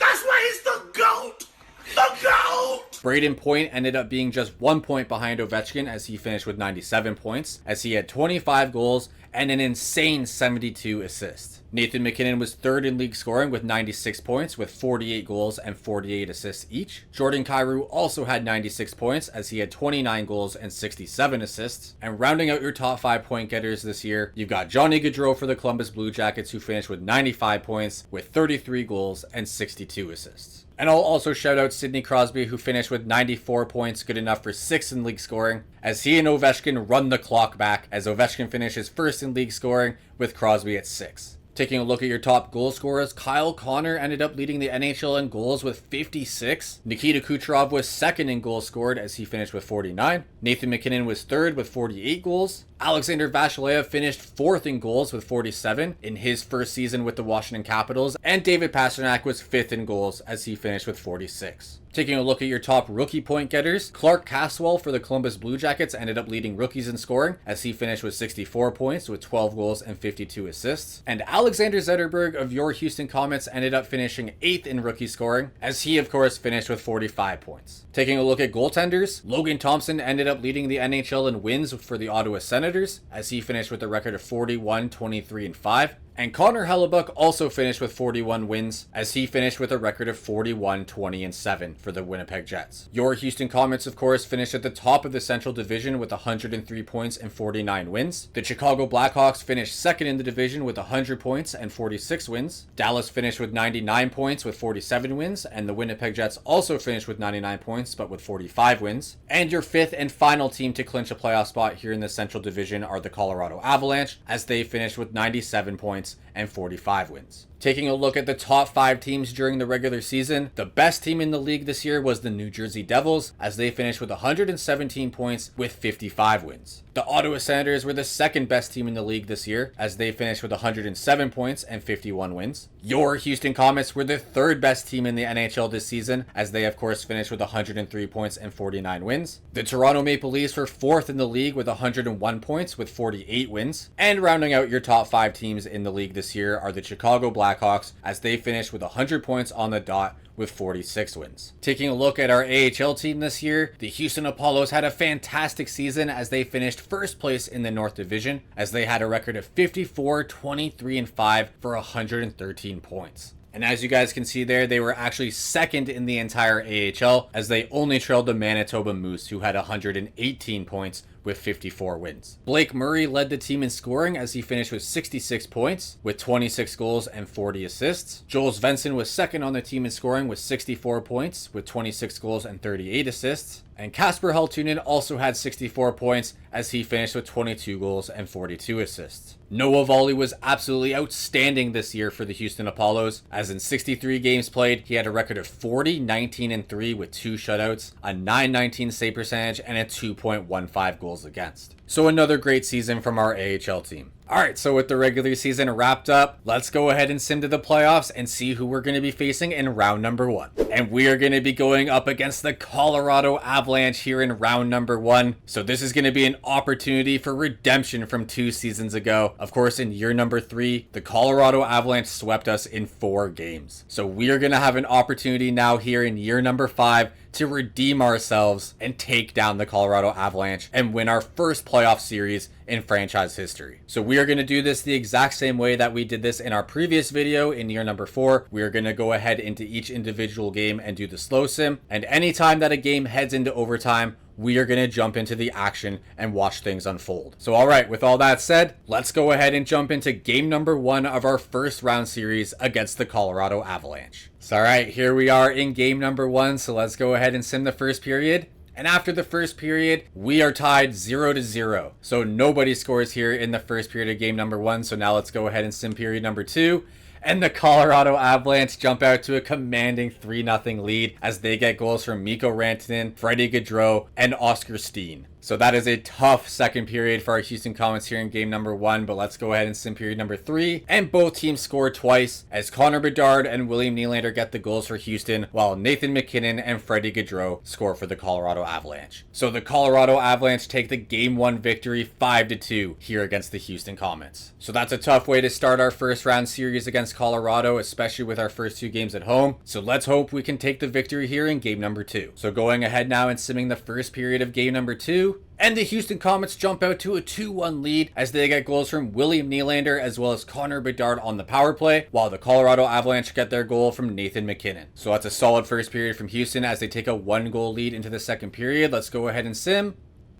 [SPEAKER 6] That's why he's the GOAT! The GOAT!
[SPEAKER 2] Braden Point ended up being just 1 point behind Ovechkin, as he finished with 97 points, as he had 25 goals and an insane 72 assists. Nathan MacKinnon was third in league scoring with 96 points with 48 goals and 48 assists each. Jordan Kyrou also had 96 points, as he had 29 goals and 67 assists. And rounding out your top 5 point getters this year, you've got Johnny Gaudreau for the Columbus Blue Jackets, who finished with 95 points with 33 goals and 62 assists. And I'll also shout out Sidney Crosby, who finished with 94 points, good enough for 6th in league scoring, as he and Ovechkin run the clock back, as Ovechkin finishes 1st in league scoring with Crosby at 6. Taking a look at your top goal scorers, Kyle Connor ended up leading the NHL in goals with 56. Nikita Kucherov was second in goals scored, as he finished with 49. Nathan MacKinnon was third with 48 goals. Alexander Vasilyev finished 4th in goals with 47 in his first season with the Washington Capitals. And David Pastrnak was 5th in goals, as he finished with 46. Taking a look at your top rookie point getters, Clark Caswell for the Columbus Blue Jackets ended up leading rookies in scoring, as he finished with 64 points with 12 goals and 52 assists. And Alexander Zetterberg of your Houston Comets ended up finishing 8th in rookie scoring, as he of course finished with 45 points. Taking a look at goaltenders, Logan Thompson ended up leading the NHL in wins for the Ottawa Senators, as he finished with a record of 41, 23, and 5. And Connor Hellebuck also finished with 41 wins, as he finished with a record of 41, 20, and 7 for the Winnipeg Jets. Your Houston Comets, of course, finished at the top of the Central Division with 103 points and 49 wins. The Chicago Blackhawks finished second in the division with 100 points and 46 wins. Dallas finished with 99 points with 47 wins, and the Winnipeg Jets also finished with 99 points but with 45 wins. And your 5th and final team to clinch a playoff spot here in the Central Division are the Colorado Avalanche, as they finished with 97 points and 45 wins. Taking a look at the top 5 teams during the regular season, the best team in the league this year was the New Jersey Devils, as they finished with 117 points with 55 wins. The Ottawa Senators were the second best team in the league this year, as they finished with 107 points and 51 wins. Your Houston Comets were the third best team in the NHL this season, as they of course finished with 103 points and 49 wins. The Toronto Maple Leafs were 4th in the league with 101 points with 48 wins. And rounding out your top 5 teams in the league this year are the Chicago Blackhawks, as they finished with 100 points on the dot with 46 wins. Taking a look at our AHL team this year, the Houston Apollos had a fantastic season, as they finished first place in the North Division, as they had a record of 54, 23, and 5 for 113 points. And as you guys can see there, they were actually second in the entire AHL, as they only trailed the Manitoba Moose, who had 118 points with 54 wins. Blake Murray led the team in scoring as he finished with 66 points with 26 goals and 40 assists. Joel Svensson was second on the team in scoring with 64 points with 26 goals and 38 assists. And Kasper Haltunen also had 64 points as he finished with 22 goals and 42 assists. Noah Volley was absolutely outstanding this year for the Houston Apollos, as in 63 games played, he had a record of 40, 19, and 3 with 2 shutouts, a .919 save percentage, and a 2.15 goals against. So another great season from our AHL team. Alright, so with the regular season wrapped up, let's go ahead and sim to the playoffs and see who we're going to be facing in round number 1. And we are going to be going up against the Colorado Avalanche here in round number 1. So this is going to be an opportunity for redemption from 2 seasons ago. Of course, in year number 3, the Colorado Avalanche swept us in 4 games. So we are going to have an opportunity now here in year number 5 to redeem ourselves and take down the Colorado Avalanche and win our first playoff series in franchise history. So we are going to do this the exact same way that we did this in our previous video in year number 4. We are going to go ahead into each individual game and do the slow sim, and anytime that a game heads into overtime, we are going to jump into the action and watch things unfold. So alright, with all that said, let's go ahead and jump into game number 1 of our first round series against the Colorado Avalanche. So alright, here we are in game number 1, so let's go ahead and sim the first period. And after the first period, we are tied 0-0. So nobody scores here in the first period of game number 1, so now let's go ahead and sim period number 2. And the Colorado Avalanche jump out to a commanding 3-0 lead as they get goals from Mikko Rantanen, Freddie Gaudreau, and Oscar Steen. So that is a tough second period for our Houston Comets here in game number 1, but let's go ahead and sim period number 3. And both teams score twice as Connor Bedard and William Nylander get the goals for Houston, while Nathan MacKinnon and Freddie Gaudreau score for the Colorado Avalanche. So the Colorado Avalanche take the game 1 victory 5-2 here against the Houston Comets. So that's a tough way to start our first round series against Colorado, especially with our first 2 games at home. So let's hope we can take the victory here in game number 2. So going ahead now and simming the first period of game number 2. And the Houston Comets jump out to a 2-1 lead as they get goals from William Nylander as well as Connor Bedard on the power play, while the Colorado Avalanche get their goal from Nathan MacKinnon. So that's a solid first period from Houston as they take a 1-goal lead into the second period. Let's go ahead and sim.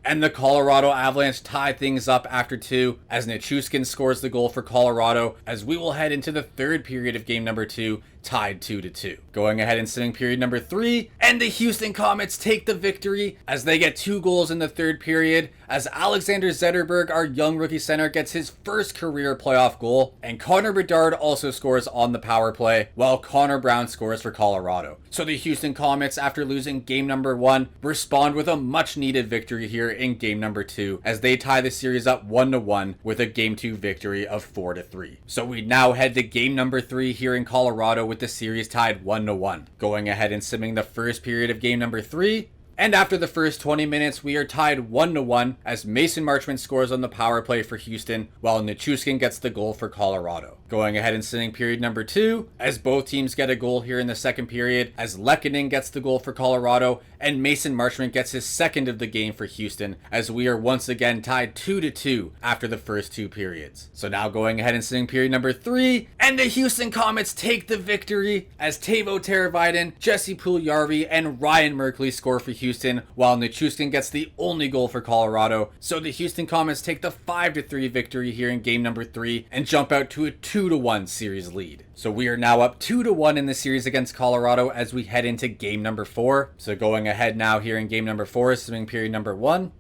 [SPEAKER 2] And the Colorado Avalanche tie things up after 2 as Nichushkin scores the goal for Colorado, as we will head into the third period of game number 2 tied 2-2. Going ahead and simming period number 3, and the Houston Comets take the victory as they get 2 goals in the third period as Alexander Zetterberg, our young rookie center, gets his first career playoff goal, and Connor Bedard also scores on the power play, while Connor Brown scores for Colorado. So the Houston Comets, after losing game number 1, respond with a much needed victory here in game number 2 as they tie the series up 1-1 with a game 2 victory of 4-3. So we now head to game number 3 here in Colorado with the series tied 1-1. Going ahead and simming the first period of game number 3. And after the first 20 minutes, we are tied 1-1 as Mason Marchment scores on the power play for Houston, while Nichushkin gets the goal for Colorado. Going ahead and sitting period number 2, as both teams get a goal here in the second period, as Lehkonen gets the goal for Colorado, and Mason Marchment gets his second of the game for Houston, as we are once again tied 2-2 after the first 2 periods. So now going ahead and sitting period number 3, and the Houston Comets take the victory, as Teuvo Teravainen, Jesse Puljujarvi, and Ryan Merkley score for Houston, while Nichushkin gets the only goal for Colorado. So the Houston Comets take the 5-3 victory here in game number 3 and jump out to a 2-1 series lead. So we are now up 2-1 in the series against Colorado as we head into game number 4. So going ahead now here in game number 4, simming period number 1.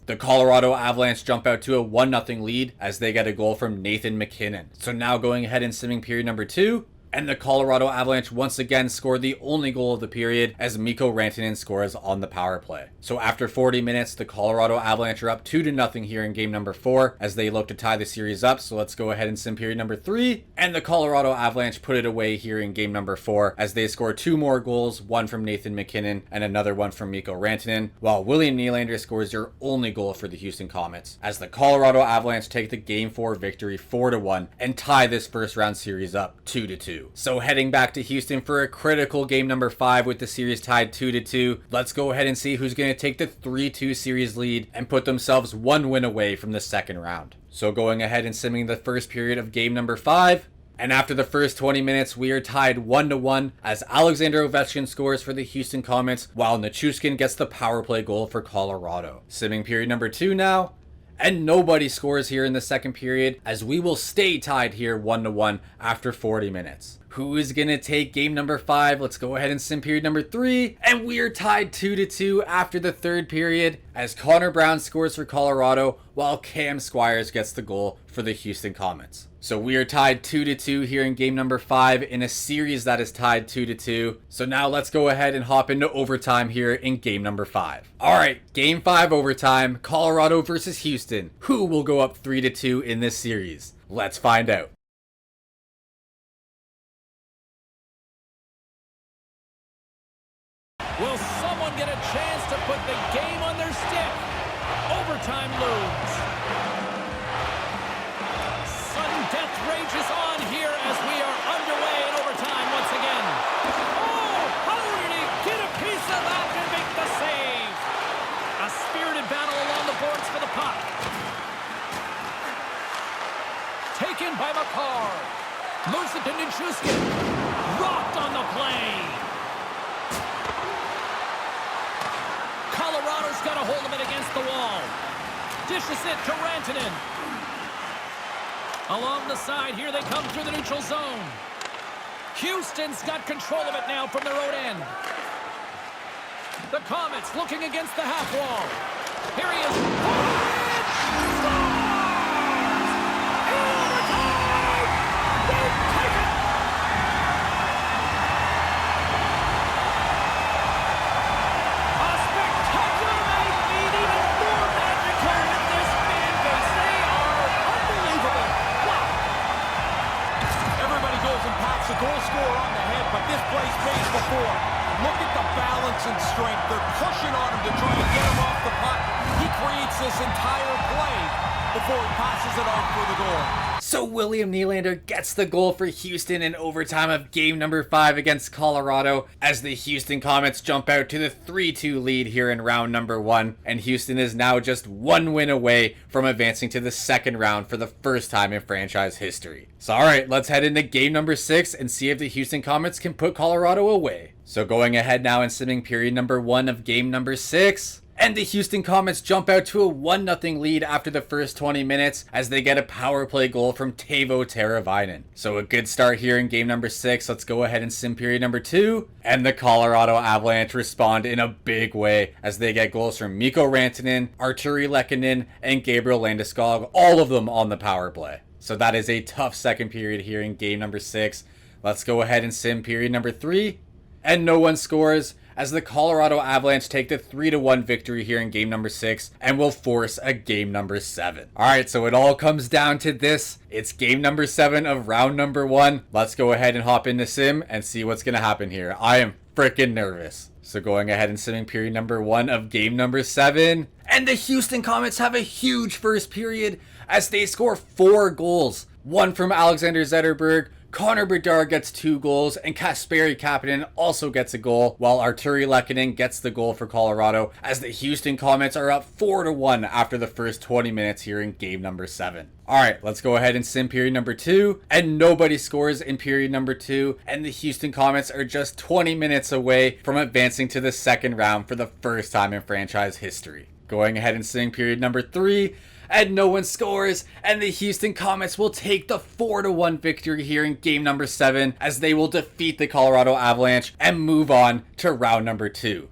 [SPEAKER 2] The Colorado Avalanche jump out to a 1-0 lead as they get a goal from Nathan MacKinnon. So now going ahead and simming period number 2. And the Colorado Avalanche once again score the only goal of the period as Mikko Rantanen scores on the power play. So after 40 minutes, the Colorado Avalanche are up 2-0 here in game number 4 as they look to tie the series up. So let's go ahead and sim period number 3. And the Colorado Avalanche put it away here in game number 4 as they score 2 more goals, one from Nathan MacKinnon and another one from Mikko Rantanen, while William Nylander scores their only goal for the Houston Comets as the Colorado Avalanche take the game 4 victory 4-1 and tie this first round series up 2-2. So heading back to Houston for a critical game number 5 with the series tied 2-2. Let's go ahead and see who's going to take the 3-2 series lead and put themselves 1 win away from the second round. So going ahead and simming the first period of game number 5. And after the first 20 minutes, we are tied 1-1 as Alexander Ovechkin scores for the Houston Comets while Nichushkin gets the power play goal for Colorado. Simming period number 2 now. And nobody scores here in the second period as we will stay tied here 1-1 after 40 minutes. Who is going to take game number 5? Let's go ahead and sim period number 3. And we are tied 2-2 after the third period as Connor Brown scores for Colorado while Cam Squires gets the goal for the Houston Comets. So we are tied 2-2 here in game number 5 in a series that is tied 2-2. So now let's go ahead and hop into overtime here in game number 5. Alright, game 5 overtime, Colorado versus Houston. Who will go up 3-2 in this series? Let's find out.
[SPEAKER 7] Will someone get a chance to put the game on their stick? Overtime looms. Sudden death rages on here as we are underway in overtime once again. Oh, how did he get a piece of that and make the save? A spirited battle along the boards for the puck. Taken by McCarr. Moves it to Nichushkin. Rocked on the play. Colorado's got a hold of it against the wall. Dishes it to Rantanen. Along the side, here they come through the neutral zone. Houston's got control of it now from their own end. The Comets looking against the half wall. Here he is. Scores! In overtime! They take it! A spectacular night made even more magical with this fan base. They are unbelievable. Wow!
[SPEAKER 8] Everybody goes and pats the goal scorer on the head, but this play's faced before. Look at the balance and strength. They're pushing on him to try and get him off the puck. He creates this entire play before he passes it on for the goal.
[SPEAKER 2] So William Nylander gets the goal for Houston in overtime of game number 5 against Colorado as the Houston Comets jump out to the 3-2 lead here in round number 1, and Houston is now just one win away from advancing to the second round for the first time in franchise history. So alright, let's head into game number 6 and see if the Houston Comets can put Colorado away. So going ahead now and simming period number 1 of game number 6. And the Houston Comets jump out to a 1-0 lead after the first 20 minutes as they get a power play goal from Teuvo Teravainen. So a good start here in game number 6. Let's go ahead and sim period number 2. And the Colorado Avalanche respond in a big way as they get goals from Mikko Rantanen, Arturi Lehkonen, and Gabriel Landeskog, all of them on the power play. So that is a tough second period here in game number 6. Let's go ahead and sim period number 3. And no one scores as the Colorado Avalanche take the 3-1 victory here in game number 6 and will force a game number 7. Alright, so it all comes down to this. It's game number 7 of round number 1. Let's go ahead and hop into sim and see what's going to happen here. I am freaking nervous. So going ahead and simming period number 1 of game number 7. And the Houston Comets have a huge first period as they score 4 goals. One from Alexander Zetterberg, Connor Bedard gets 2 goals, and Kasperi Kapanen also gets a goal, while Arturi Lehkonen gets the goal for Colorado, as the Houston Comets are up 4-1 after the first 20 minutes here in game number 7. Alright, let's go ahead and sim period number 2, and nobody scores in period number 2, and the Houston Comets are just 20 minutes away from advancing to the second round for the first time in franchise history. Going ahead and simming period number 3, and no one scores, and the Houston Comets will take the 4-1 victory here in game number 7 as they will defeat the Colorado Avalanche and move on to round number 2.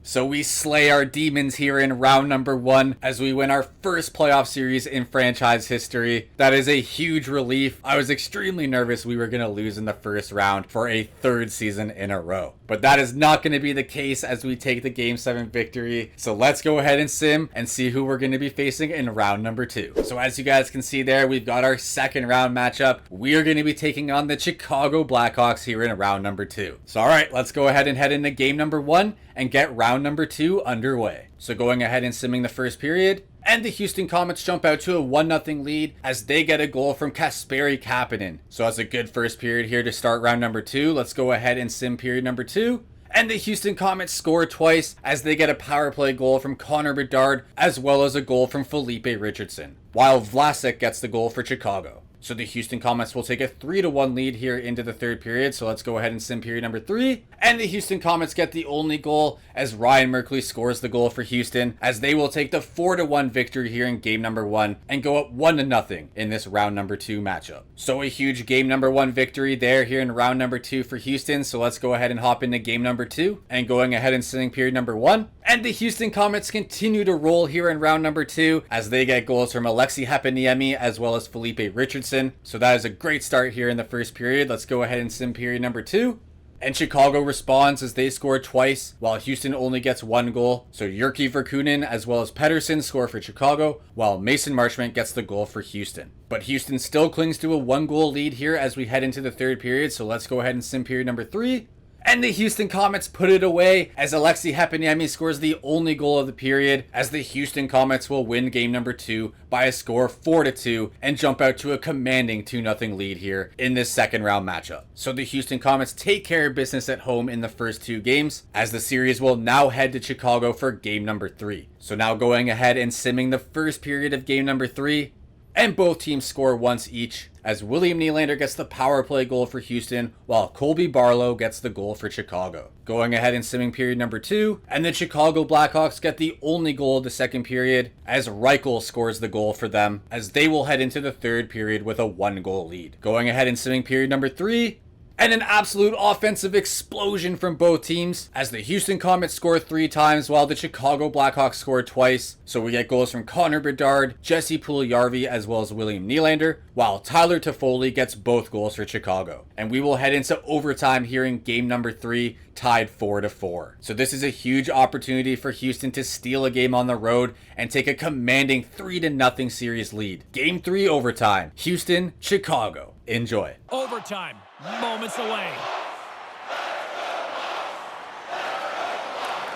[SPEAKER 2] So we slay our demons here in round number 1 as we win our first playoff series in franchise history. That is a huge relief. I was extremely nervous we were going to lose in the first round for a 3rd season in a row. But that is not going to be the case as we take the game 7 victory. So let's go ahead and sim and see who we're going to be facing in round number 2. So as you guys can see there, we've got our second round matchup. We are going to be taking on the Chicago Blackhawks here in round number 2. So alright, let's go ahead and head into game number 1 and get round number 2 underway. So going ahead and simming the first period, and the Houston Comets jump out to a 1-0 lead as they get a goal from Kasperi Kapanen. So that's a good first period here to start round number 2. Let's go ahead and sim period number 2. And the Houston Comets score twice as they get a power play goal from Connor Bedard as well as a goal from Felipe Richardson, while Vlasic gets the goal for Chicago. So the Houston Comets will take a 3-1 lead here into the third period. So let's go ahead and sim period number 3. And the Houston Comets get the only goal as Ryan Merkley scores the goal for Houston, as they will take the 4-1 victory here in game number 1 and go up 1-0 in this round number 2 matchup. So a huge game number 1 victory there here in round number 2 for Houston. So let's go ahead and hop into game number 2 and going ahead and simming period number 1. And the Houston Comets continue to roll here in round number 2 as they get goals from Alexi Heponiemi as well as Felipe Richardson. So that is a great start here in the first period. Let's go ahead and sim period number 2. And Chicago responds as they score twice, while Houston only gets 1 goal. So Jyrki Verkunen as well as Pedersen score for Chicago, while Mason Marchment gets the goal for Houston. But Houston still clings to a 1-goal lead here as we head into the third period. So let's go ahead and sim period number 3. And the Houston Comets put it away as Alexi Heponiemi scores the only goal of the period, as the Houston Comets will win game number 2 by a score of 4-2 and jump out to a commanding 2-0 lead here in this second round matchup. So the Houston Comets take care of business at home in the first 2 games, as the series will now head to Chicago for game number 3. So now going ahead and simming the first period of game number 3. And both teams score once each, as William Nylander gets the power play goal for Houston, while Colby Barlow gets the goal for Chicago. Going ahead and simming period number 2, and the Chicago Blackhawks get the only goal of the second period, as Reichel scores the goal for them, as they will head into the third period with a 1-goal lead. Going ahead and simming period number 3, and an absolute offensive explosion from both teams, as the Houston Comets score 3 times while the Chicago Blackhawks score twice. So we get goals from Connor Bedard, Jesse Puljujarvi, as well as William Nylander, while Tyler Toffoli gets both goals for Chicago. And we will head into overtime here in game number 3, tied 4-4. So this is a huge opportunity for Houston to steal a game on the road and take a commanding 3-0 series lead. Game 3 overtime, Houston, Chicago. Enjoy.
[SPEAKER 7] Overtime, moments away.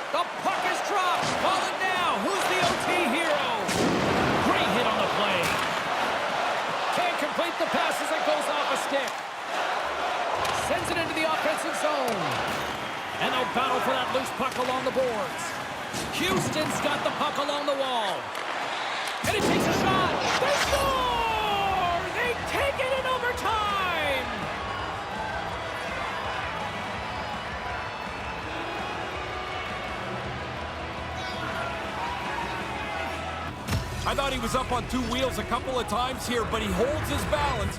[SPEAKER 7] The puck is dropped. Call it now. Who's the OT hero? Great hit on the play. Can't complete the pass as it goes off a stick. Sends it into the offensive zone. And they'll battle for that loose puck along the boards. Houston's got the puck along the wall. And it takes a shot. They score! They take it in overtime!
[SPEAKER 8] I thought he was up on 2 wheels a couple of times here, but he holds his balance,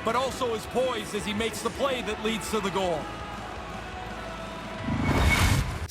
[SPEAKER 8] but also his poise as he makes the play that leads to the goal.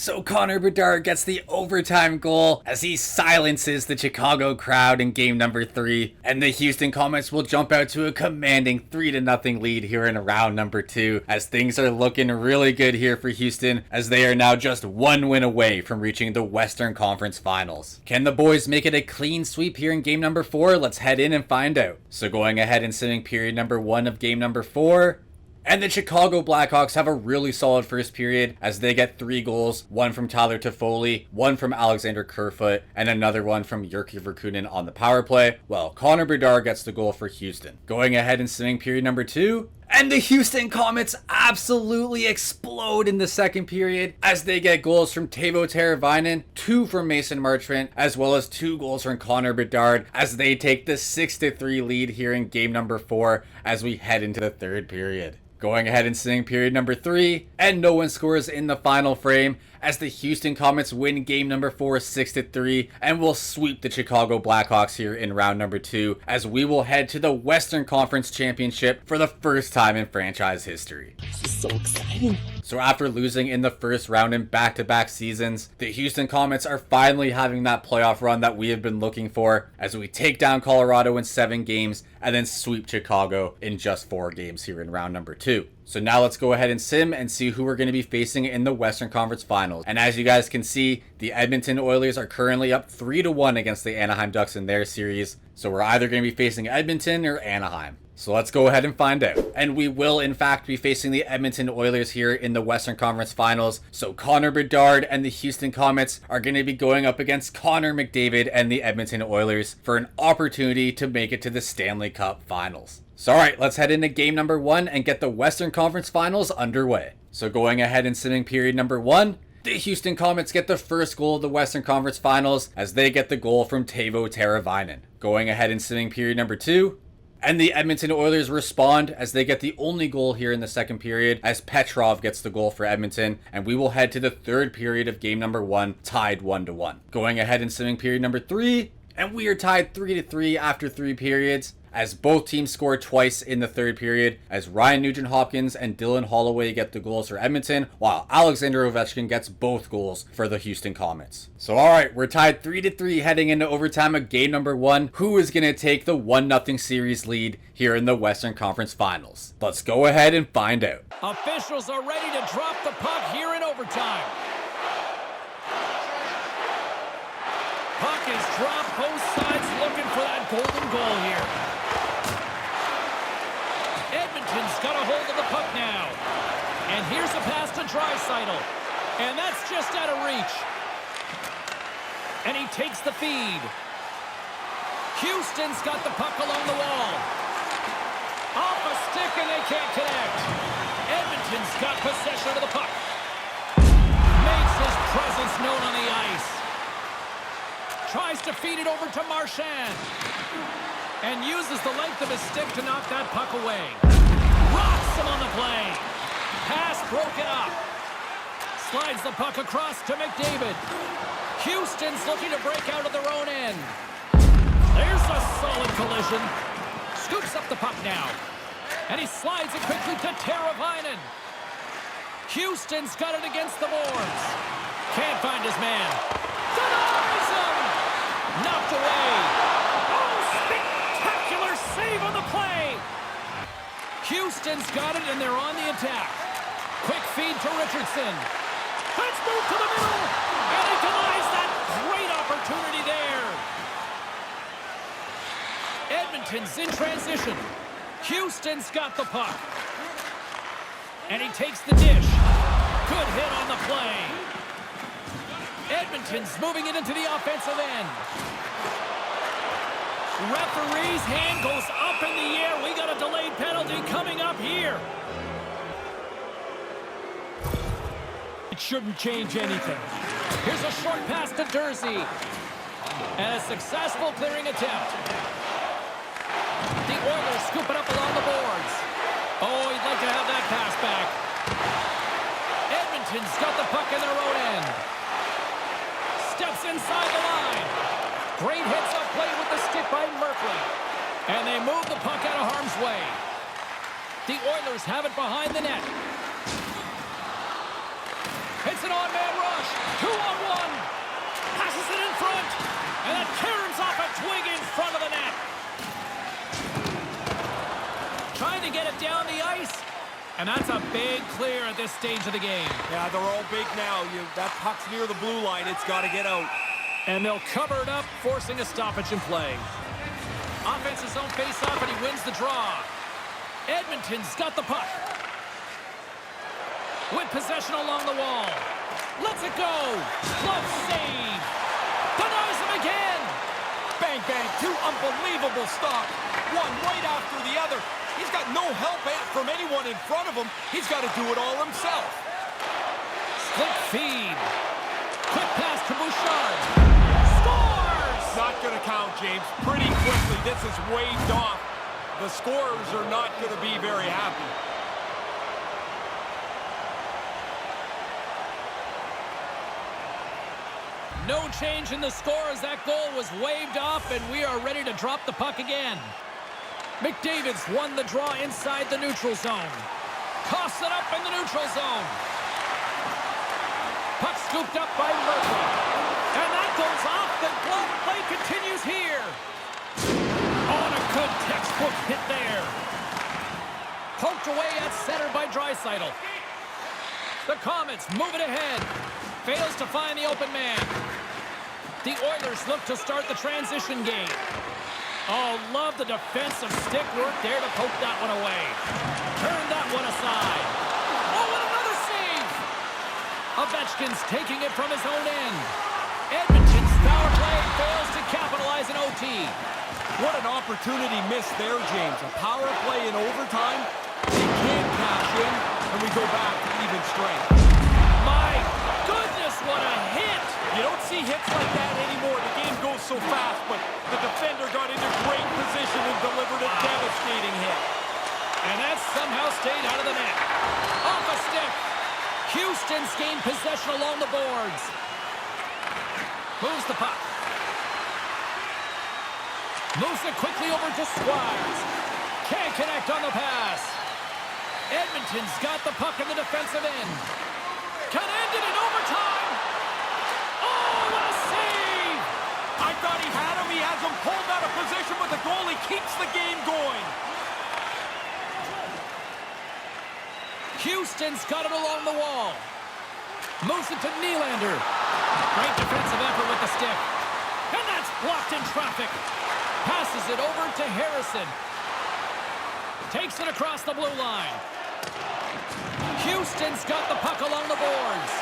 [SPEAKER 2] So Connor Bedard gets the overtime goal as he silences the Chicago crowd in game number 3, and the Houston Comets will jump out to a commanding 3-0 lead here in round number 2, as things are looking really good here for Houston, as they are now just 1 win away from reaching the Western Conference Finals. Can the boys make it a clean sweep here in game number 4? Let's head in and find out. So going ahead and simming period number 1 of game number 4. And the Chicago Blackhawks have a really solid first period as they get 3 goals, 1 from Tyler Toffoli, 1 from Alexander Kerfoot, and another one from Jyrki Verkunen on the power play, while Connor Bedard gets the goal for Houston. Going ahead and simming period number 2, and the Houston Comets absolutely explode in the second period as they get goals from Teuvo Teravainen, 2 from Mason Marchment, as well as 2 goals from Connor Bedard as they take the 6-3 lead here in game number 4 as we head into the third period. Going ahead and simming period number 3, and no one scores in the final frame as the Houston Comets win game number 4 6-3 and will sweep the Chicago Blackhawks here in round number 2 as we will head to the Western Conference Championship for the first time in franchise history.
[SPEAKER 9] This is so exciting.
[SPEAKER 2] So after losing in the first round in back-to-back seasons, the Houston Comets are finally having that playoff run that we have been looking for as we take down Colorado in 7 games and then sweep Chicago in just 4 games here in round number 2. So now let's go ahead and sim and see who we're going to be facing in the Western Conference Finals. And as you guys can see, the Edmonton Oilers are currently up 3-1 against the Anaheim Ducks in their series. So we're either going to be facing Edmonton or Anaheim. So let's go ahead and find out. And we will in fact be facing the Edmonton Oilers here in the Western Conference Finals. So Connor Bedard and the Houston Comets are going to be going up against Connor McDavid and the Edmonton Oilers for an opportunity to make it to the Stanley Cup Finals. So alright, let's head into game number 1 and get the Western Conference Finals underway. So going ahead in simming period number 1, the Houston Comets get the first goal of the Western Conference Finals as they get the goal from Teuvo Teravainen. Going ahead in simming period number 2, and the Edmonton Oilers respond as they get the only goal here in the second period as Petrov gets the goal for Edmonton, and we will head to the third period of game number 1, tied 1-1. Going ahead in simming period number 3, and we are tied 3-3 after 3 periods as both teams score twice in the third period as Ryan Nugent-Hopkins and Dylan Holloway get the goals for Edmonton while Alexander Ovechkin gets both goals for the Houston Comets. So alright, we're tied 3-3 heading into overtime of game number 1. Who is going to take the 1-0 series lead here in the Western Conference Finals? Let's go ahead and find out.
[SPEAKER 7] Officials are ready to drop the puck here in overtime. Puck is dropped, both sides looking for that golden goal here. Edmonton's got a hold of the puck now. And here's a pass to Draisaitl. And that's just out of reach. And he takes the feed. Houston's got the puck along the wall. Off a stick and they can't connect. Edmonton's got possession of the puck. Makes his presence known on the ice. Tries to feed it over to Marchand. And uses the length of his stick to knock that puck away. Rocks him on the play. Pass broken up. Slides the puck across to McDavid. Houston's looking to break out of their own end. There's a solid collision. Scoops up the puck now. And he slides it quickly to Teravainen. Houston's got it against the boards. Can't find his man. Denies him! Knocked away. Oh, spectacular save on the play. Houston's got it, and they're on the attack. Quick feed to Richardson. Let's move to the middle. And he denies that great opportunity there. Edmonton's in transition. Houston's got the puck. And he takes the dish. Good hit on the play. Edmonton's moving it into the offensive end. Referee's hand goes up in the air. We got a delayed penalty coming up here. It shouldn't change anything. Here's a short pass to Dursey. And a successful clearing attempt. The Oilers scoop it up along the boards. Oh, he'd like to have that pass back. Edmonton's got the puck in their own end. Steps inside the line. Great hits up play with the stick by Merkley. And they move the puck out of harm's way. The Oilers have it behind the net. It's an on-man rush. 2-on-1. Passes it in front. And it turns off a twig in front of the net. Trying to get it down the ice. And that's a big clear at this stage of the game.
[SPEAKER 8] Yeah, they're all big now. That puck's near the blue line. It's got to get out.
[SPEAKER 7] And they'll cover it up, forcing a stoppage in play. Offense's own face-off, and he wins the draw. Edmonton's got the puck. With possession along the wall. Lets it go. Glove save. Denies him again.
[SPEAKER 8] Bang, bang. Two unbelievable stops. One right after the other. He's got no help from anyone in front of him. He's got to do it all himself.
[SPEAKER 7] Split feed. Quick pass to Bouchard. Scores!
[SPEAKER 8] Not going to count, James. Pretty quickly, this is waved off. The scorers are not going to be very happy.
[SPEAKER 7] No change in the score as that goal was waved off, and we are ready to drop the puck again. McDavid's won the draw inside the neutral zone. Coughs it up in the neutral zone. Puck scooped up by Murphy. And that goes off. The glove play continues here. Oh, and a good textbook hit there. Poked away at center by Draisaitl. The Comets move it ahead. Fails to find the open man. The Oilers look to start the transition game. Oh, love the defensive stick work there to poke that one away. Turn that one aside. Oh, and another save! Ovechkin's taking it from his own end. Edmonton's power play fails to capitalize in OT.
[SPEAKER 8] What an opportunity missed there, James. A power play in overtime. They can't cash in. and we go back to even strength.
[SPEAKER 7] My goodness, what a hit!
[SPEAKER 8] You don't see hits like that anymore. The game goes so fast, but the defender got into great position and delivered a devastating hit.
[SPEAKER 7] And that somehow stayed out of the net. Off a stick. Houston's gained possession along the boards. Moves the puck. Moves it quickly over to Squires. Can't connect on the pass. Edmonton's got the puck in the defensive end. Can end it in overtime. Oh, what a save!
[SPEAKER 8] I thought he had him. He has him pulled out of position, but the goalie keeps the game going.
[SPEAKER 7] Houston's got it along the wall. Moves it to Nylander. Great defensive effort with the stick. And that's blocked in traffic. Passes it over to Harrison. Takes it across the blue line. Houston's got the puck along the boards.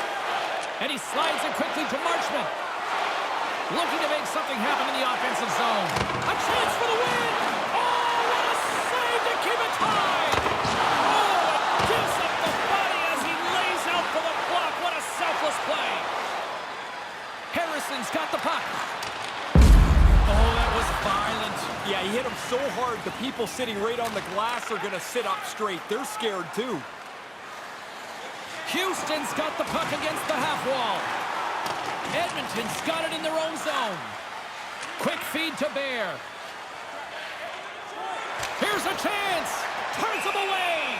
[SPEAKER 7] And he slides it quickly to Marchment. Looking to make something happen in the offensive zone. A chance for the win! Oh, what a save to keep it tied! Oh, it gives up the body as he lays out for the block. What a selfless play! Harrison's got the puck. Oh, that was violent.
[SPEAKER 8] Yeah, he hit him so hard, the people sitting right on the glass are going to sit up straight. They're scared, too.
[SPEAKER 7] Houston's got the puck against the half wall. Edmonton's got it in their own zone. Quick feed to Bear. Here's a chance. Turns him away.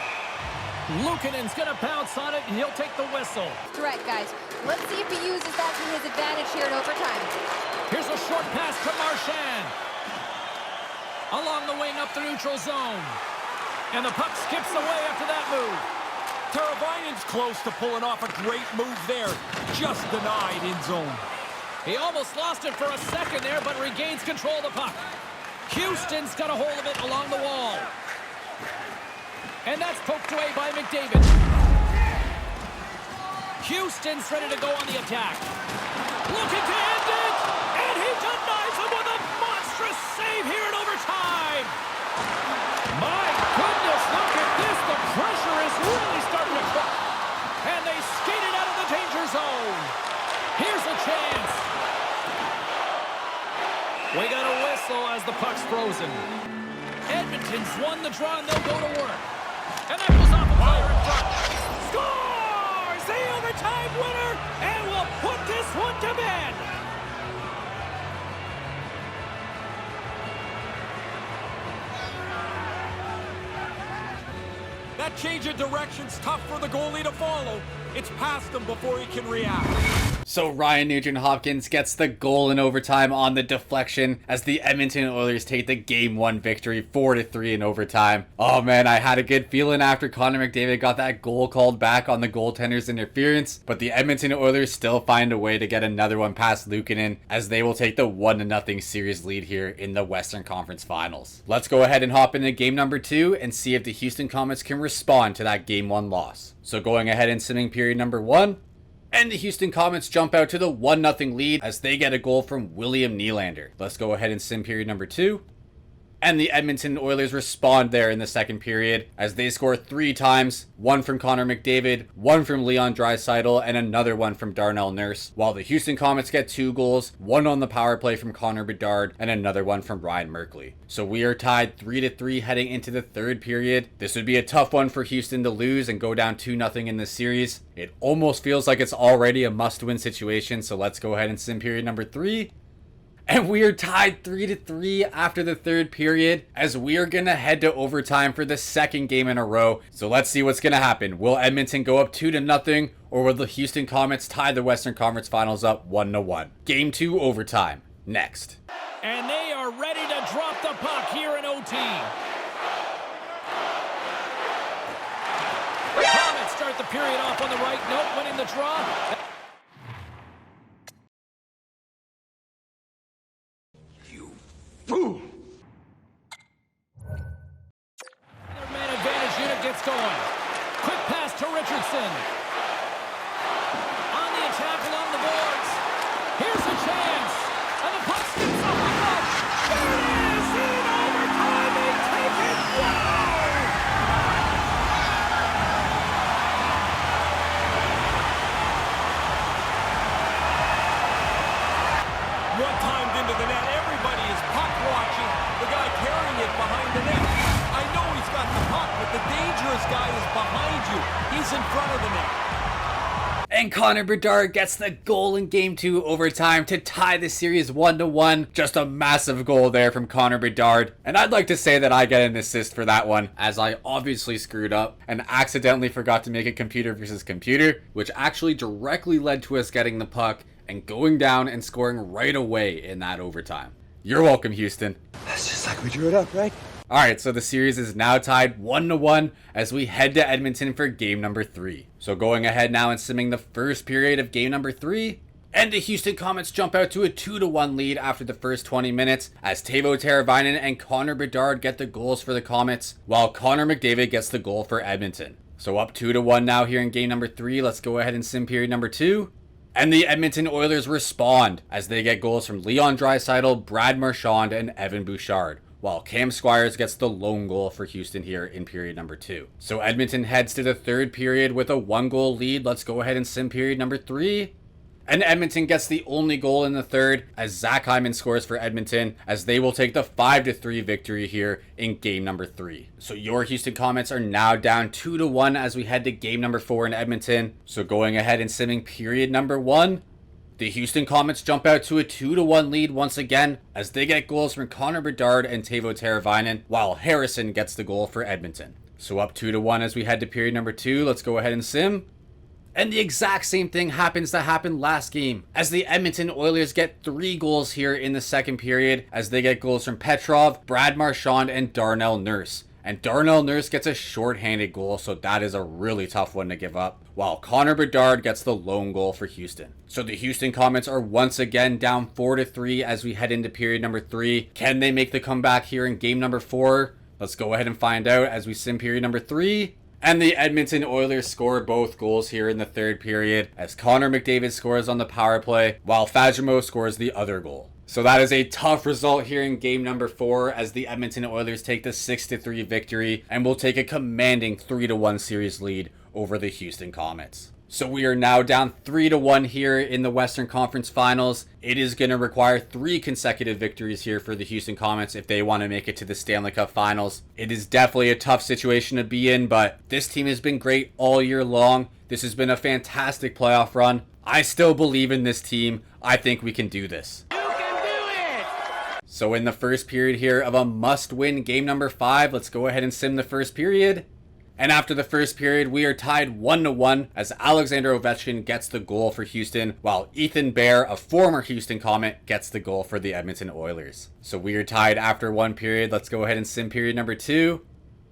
[SPEAKER 7] Luukkonen's going to pounce on it, and he'll take the whistle.
[SPEAKER 9] Threat, guys. Let's see if he uses that to his advantage here in overtime.
[SPEAKER 7] Here's a short pass to Marchand. Along the wing up the neutral zone. And the puck skips away after that move.
[SPEAKER 8] Teravainen's close to pulling off a great move there. Just denied in zone.
[SPEAKER 7] He almost lost it for a second there, but regains control of the puck. Houston's got a hold of it along the wall. And that's poked away by McDavid. Houston's ready to go on the attack. Looking to end it! And he denies him with a monstrous save here in overtime! My goodness, look at this! The pressure is really starting to cook. And they skated out of the danger zone. Here's a chance. We got a whistle as the puck's frozen. Edmonton's won the draw and they'll go to work. And that goes off a player in front. Scores! The overtime winner! And we'll put this one to bed!
[SPEAKER 8] That change of direction's tough for the goalie to follow. It's past him before he can react.
[SPEAKER 2] So Ryan Nugent-Hopkins gets the goal in overtime on the deflection as the Edmonton Oilers take the Game 1 victory 4-3 in overtime. Oh man, I had a good feeling after Connor McDavid got that goal called back on the goaltender's interference, but the Edmonton Oilers still find a way to get another one past Luukkonen as they will take the 1-0 series lead here in the Western Conference Finals. Let's go ahead and hop into game number 2 and see if the Houston Comets can respond to that Game 1 loss. So going ahead and simming period number 1, and the Houston Comets jump out to the 1-0 lead as they get a goal from William Nylander. Let's go ahead and sim period number 2. And the Edmonton Oilers respond there in the second period as they score 3 times, one from Connor McDavid, one from Leon Draisaitl, and another one from Darnell Nurse, while the Houston Comets get 2 goals, one on the power play from Connor Bedard, and another one from Ryan Merkley. So we are tied 3-3 heading into the third period. This would be a tough one for Houston to lose and go down 2-0 in this series. It almost feels like it's already a must-win situation, so let's go ahead and sim period number 3. And we are tied 3-3 after the third period as we are going to head to overtime for the second game in a row. So let's see what's going to happen. Will Edmonton go up 2-0 or will the Houston Comets tie the Western Conference Finals up 1-1? Game 2 overtime next.
[SPEAKER 7] And they are ready to drop the puck here in OT. Comets start the period off on the right note, winning the draw.
[SPEAKER 6] Ooh.
[SPEAKER 7] Their man advantage unit gets going. Quick pass to Richardson. On the attack along the boards. Here's a chance. And the puck skips off the puck. There it is! In overtime, they take it! Wow!
[SPEAKER 2] And Connor Bedard gets the goal in Game 2 overtime to tie the series 1-1. Just a massive goal there from Connor Bedard. And I'd like to say that I get an assist for that one, as I obviously screwed up and accidentally forgot to make it computer versus computer, which actually directly led to us getting the puck and going down and scoring right away in that overtime. You're welcome, Houston.
[SPEAKER 5] That's just like we drew it up, right?
[SPEAKER 2] Alright, so the series is now tied 1-1 as we head to Edmonton for game number 3. So going ahead now and simming the first period of game number 3. And the Houston Comets jump out to a 2-1 lead after the first 20 minutes as Teuvo Teravainen and Connor Bedard get the goals for the Comets, while Connor McDavid gets the goal for Edmonton. So up 2-1 now here in game number 3. Let's go ahead and sim period number 2. And the Edmonton Oilers respond as they get goals from Leon Draisaitl, Brad Marchand, and Evan Bouchard, while Cam Squires gets the lone goal for Houston here in period number 2. So Edmonton heads to the third period with a 1-goal lead. Let's go ahead and sim period number 3. And Edmonton gets the only goal in the third as Zach Hyman scores for Edmonton, as they will take the 5-3 victory here in game number 3. So your Houston Comets are now down 2-1 as we head to game number 4 in Edmonton. So going ahead and simming period number 1. The Houston Comets jump out to a 2-1 lead once again as they get goals from Connor Bedard and Teuvo Teravainen, while Harrison gets the goal for Edmonton. So up 2-1 as we head to period number 2. Let's go ahead and sim. And the exact same thing happens that happened last game, as the Edmonton Oilers get 3 goals here in the second period as they get goals from Petrov, Brad Marchand, and Darnell Nurse. And Darnell Nurse gets a shorthanded goal, so that is a really tough one to give up, while Connor Bedard gets the lone goal for Houston. So the Houston Comets are once again down 4-3 as we head into period number 3. Can they make the comeback here in game number 4? Let's go ahead and find out as we sim period number 3. And the Edmonton Oilers score both goals here in the third period as Connor McDavid scores on the power play, while Fajimo scores the other goal. So that is a tough result here in game number 4 as the Edmonton Oilers take the 6-3 victory and will take a commanding 3-1 series lead over the Houston Comets. So we are now down 3-1 here in the Western Conference Finals. It is going to require 3 consecutive victories here for the Houston Comets if they want to make it to the Stanley Cup Finals. It is definitely a tough situation to be in, but this team has been great all year long. This has been a fantastic playoff run. I still believe in this team. I think we can do this. You can do it! So in the first period here of a must-win game number 5, let's go ahead and sim the first period. And after the first period, we are tied 1-1 as Alexander Ovechkin gets the goal for Houston, while Ethan Bear, a former Houston Comet, gets the goal for the Edmonton Oilers. So we are tied after 1 period. Let's go ahead and sim period number 2.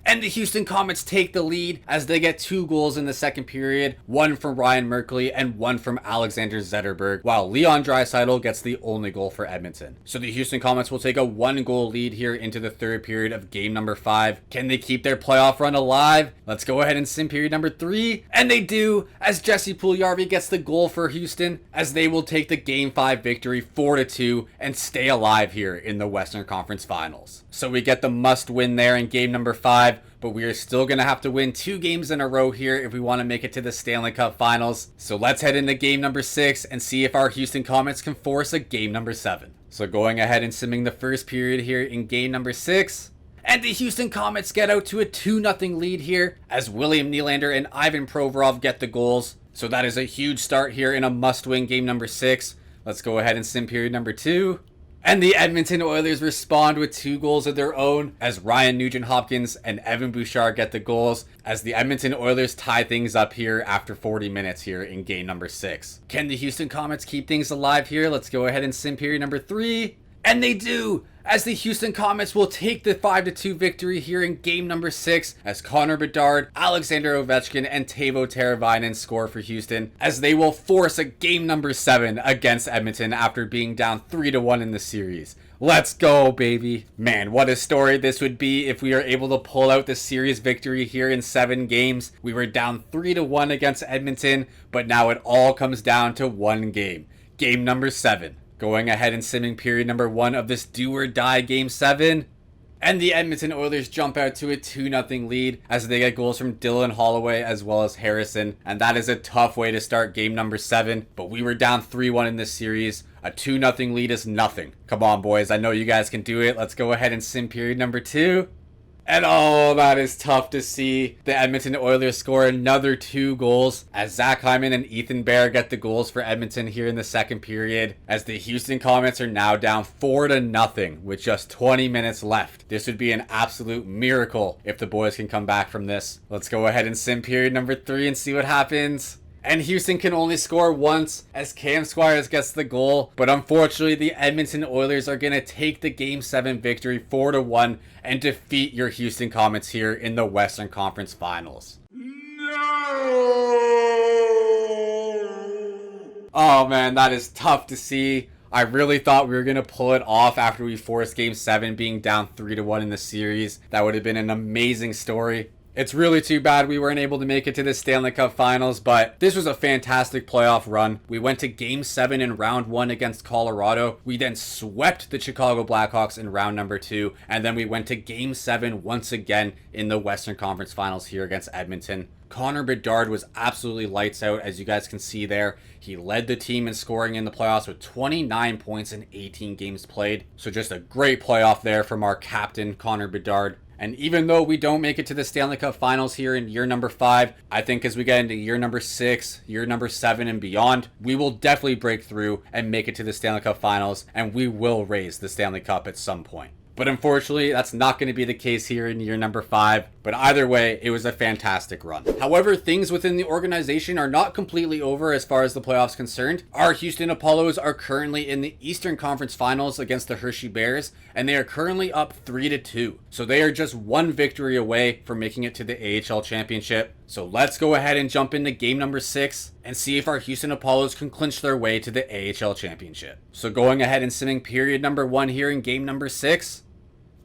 [SPEAKER 2] And the Houston Comets take the lead as they get 2 goals in the second period, 1 from Ryan Merkley and 1 from Alexander Zetterberg, while Leon Draisaitl gets the only goal for Edmonton. So the Houston Comets will take a 1-goal lead here into the third period of game number 5. Can they keep their playoff run alive? Let's go ahead and sim period number 3. And they do, as Jesse Puljujarvi gets the goal for Houston, as they will take the game 5 victory 4-2 and stay alive here in the Western Conference Finals. So we get the must win there in game number 5. But we are still going to have to win 2 games in a row here if we want to make it to the Stanley Cup Finals. So let's head into game number 6 and see if our Houston Comets can force a game number 7. So going ahead and simming the first period here in game number 6. And the Houston Comets get out to a 2-0 lead here as William Nylander and Ivan Provorov get the goals. So that is a huge start here in a must-win game number 6. Let's go ahead and sim period number 2. And the Edmonton Oilers respond with 2 goals of their own as Ryan Nugent-Hopkins and Evan Bouchard get the goals as the Edmonton Oilers tie things up here after 40 minutes here in game number 6. Can the Houston Comets keep things alive here? Let's go ahead and sim period number 3. And they do, as the Houston Comets will take the 5-2 victory here in game number 6 as Connor Bedard, Alexander Ovechkin, and Teuvo Teravainen score for Houston as they will force a game number 7 against Edmonton after being down 3-1 in the series. Let's go, baby. Man, what a story this would be if we are able to pull out the series victory here in 7 games. We were down 3-1 against Edmonton, but now it all comes down to 1 game. Game number 7. Going ahead and simming period number 1 of this do-or-die game 7. And the Edmonton Oilers jump out to a 2-0 lead as they get goals from Dylan Holloway as well as Harrison. And that is a tough way to start game number 7. But we were down 3-1 in this series. A 2-0 lead is nothing. Come on, boys. I know you guys can do it. Let's go ahead and sim period number 2. And oh, that is tough to see. The Edmonton Oilers score another 2 goals as Zach Hyman and Ethan Bear get the goals for Edmonton here in the second period, as the Houston Comets are now down 4-0 with just 20 minutes left. This would be an absolute miracle if the boys can come back from this. Let's go ahead and sim period number 3 and see what happens. And Houston can only score once as Cam Squires gets the goal. But unfortunately, the Edmonton Oilers are going to take the Game 7 victory 4-1 and defeat your Houston Comets here in the Western Conference Finals. Oh man, that is tough to see. I really thought we were going to pull it off after we forced Game 7 being down 3-1 in the series. That would have been an amazing story. It's really too bad we weren't able to make it to the Stanley Cup Finals, but this was a fantastic playoff run. We went to Game 7 in Round 1 against Colorado. We then swept the Chicago Blackhawks in Round number 2, and then we went to Game 7 once again in the Western Conference Finals here against Edmonton. Connor Bedard was absolutely lights out, as you guys can see there. He led the team in scoring in the playoffs with 29 points in 18 games played. So just a great playoff there from our captain, Connor Bedard. And even though we don't make it to the Stanley Cup Finals here in year number 5, I think as we get into year number 6, year number 7 and beyond, we will definitely break through and make it to the Stanley Cup Finals, and we will raise the Stanley Cup at some point. But unfortunately, that's not going to be the case here in year number 5. But either way, it was a fantastic run. However, things within the organization are not completely over as far as the playoffs concerned. Our Houston Apollos are currently in the Eastern Conference Finals against the Hershey Bears, and they are currently up 3-2. So they are just one victory away from making it to the AHL Championship. So let's go ahead and jump into game number 6 and see if our Houston Apollos can clinch their way to the AHL Championship. So going ahead and simming period number 1 here in game number 6.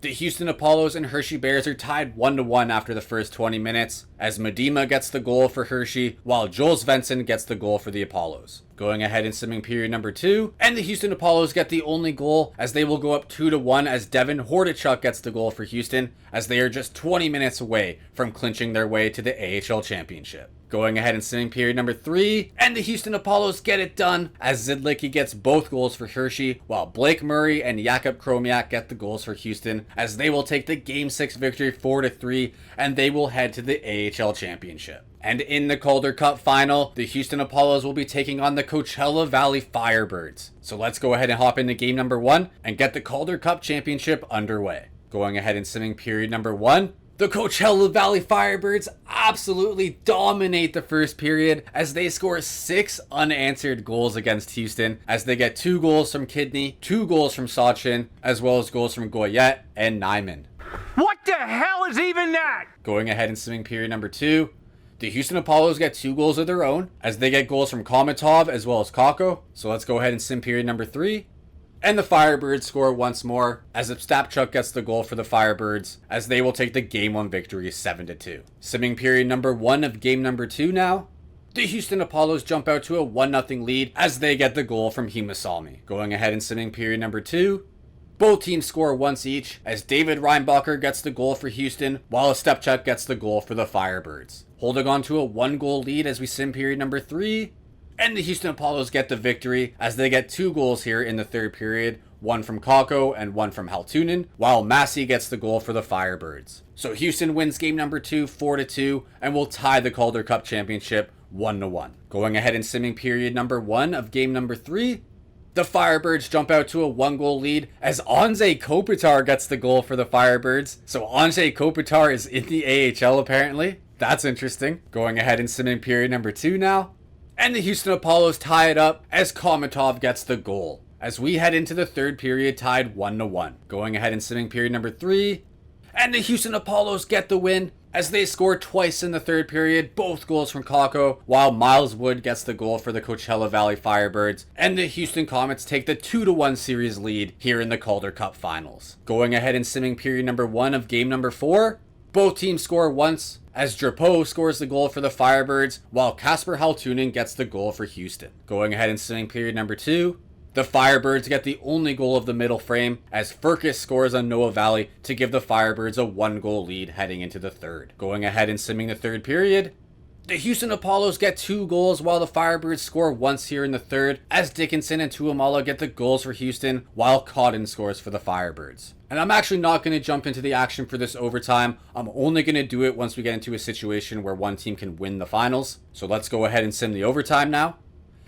[SPEAKER 2] The Houston Apollos and Hershey Bears are tied 1-1 after the first 20 minutes, as Medema gets the goal for Hershey, while Joel Svensson gets the goal for the Apollos. Going ahead and simming period number 2, and the Houston Apollos get the only goal, as they will go up 2-1 as Devin Hordichuk gets the goal for Houston, as they are just 20 minutes away from clinching their way to the AHL Championship. Going ahead and simming period number 3, and the Houston Apollos get it done, as Zidlicki gets both goals for Hershey, while Blake Murray and Jakub Kromiak get the goals for Houston, as they will take the Game 6 victory 4-3, and they will head to the AHL Championship. And in the Calder Cup final, the Houston Apollos will be taking on the Coachella Valley Firebirds. So let's go ahead and hop into game number 1 and get the Calder Cup Championship underway. Going ahead and simming period number 1. The Coachella Valley Firebirds absolutely dominate the first period as they score 6 unanswered goals against Houston, as they get 2 goals from Kidney, 2 goals from Sachin, as well as goals from Goyette and Nyman.
[SPEAKER 5] What the hell is even that?
[SPEAKER 2] Going ahead and simming period number 2. The Houston Apollos get 2 goals of their own, as they get goals from Komatov as well as Kakko. So let's go ahead and sim period number 3. And the Firebirds score once more, as Ostapchuk gets the goal for the Firebirds, as they will take the Game 1 victory 7-2. Simming period number 1 of game number 2 now. The Houston Apollos jump out to a 1-0 lead as they get the goal from Himasalmi. Going ahead and simming period number 2. Both teams score once each, as David Reinbacher gets the goal for Houston, while Ostapchuk gets the goal for the Firebirds. Holding on to a 1-goal lead as we sim period number 3. And the Houston Apollos get the victory as they get 2 goals here in the third period, one from Kakko and one from Haltunen, while Massey gets the goal for the Firebirds. So Houston wins game number 2 4-2 and will tie the Calder Cup Championship 1-1. Going ahead and simming period number 1 of game number 3. The Firebirds jump out to a 1-goal lead as Anze Kopitar gets the goal for the Firebirds. So Anze Kopitar is in the AHL apparently. That's interesting. Going ahead and simming period number 2 now. And the Houston Apollos tie it up as Komatov gets the goal, as we head into the third period tied 1-1. Going ahead and simming period number 3. And the Houston Apollos get the win as they score twice in the third period, both goals from Kakko, while Miles Wood gets the goal for the Coachella Valley Firebirds, and the Houston Comets take the 2-1 series lead here in the Calder Cup Finals. Going ahead and simming period number 1 of game number 4. Both teams score once, as Drapeau scores the goal for the Firebirds, while Kasper Haltunen gets the goal for Houston. Going ahead and simming period number 2. The Firebirds get the only goal of the middle frame, as Furcus scores on Noah Valley to give the Firebirds a 1-goal lead heading into the third. Going ahead and simming the third period. The Houston Apollos get 2 goals while the Firebirds score once here in the third, as Dickinson and Tuamala get the goals for Houston while Cotton scores for the Firebirds. And I'm actually not going to jump into the action for this overtime. I'm only going to do it once we get into a situation where one team can win the finals. So let's go ahead and sim the overtime now.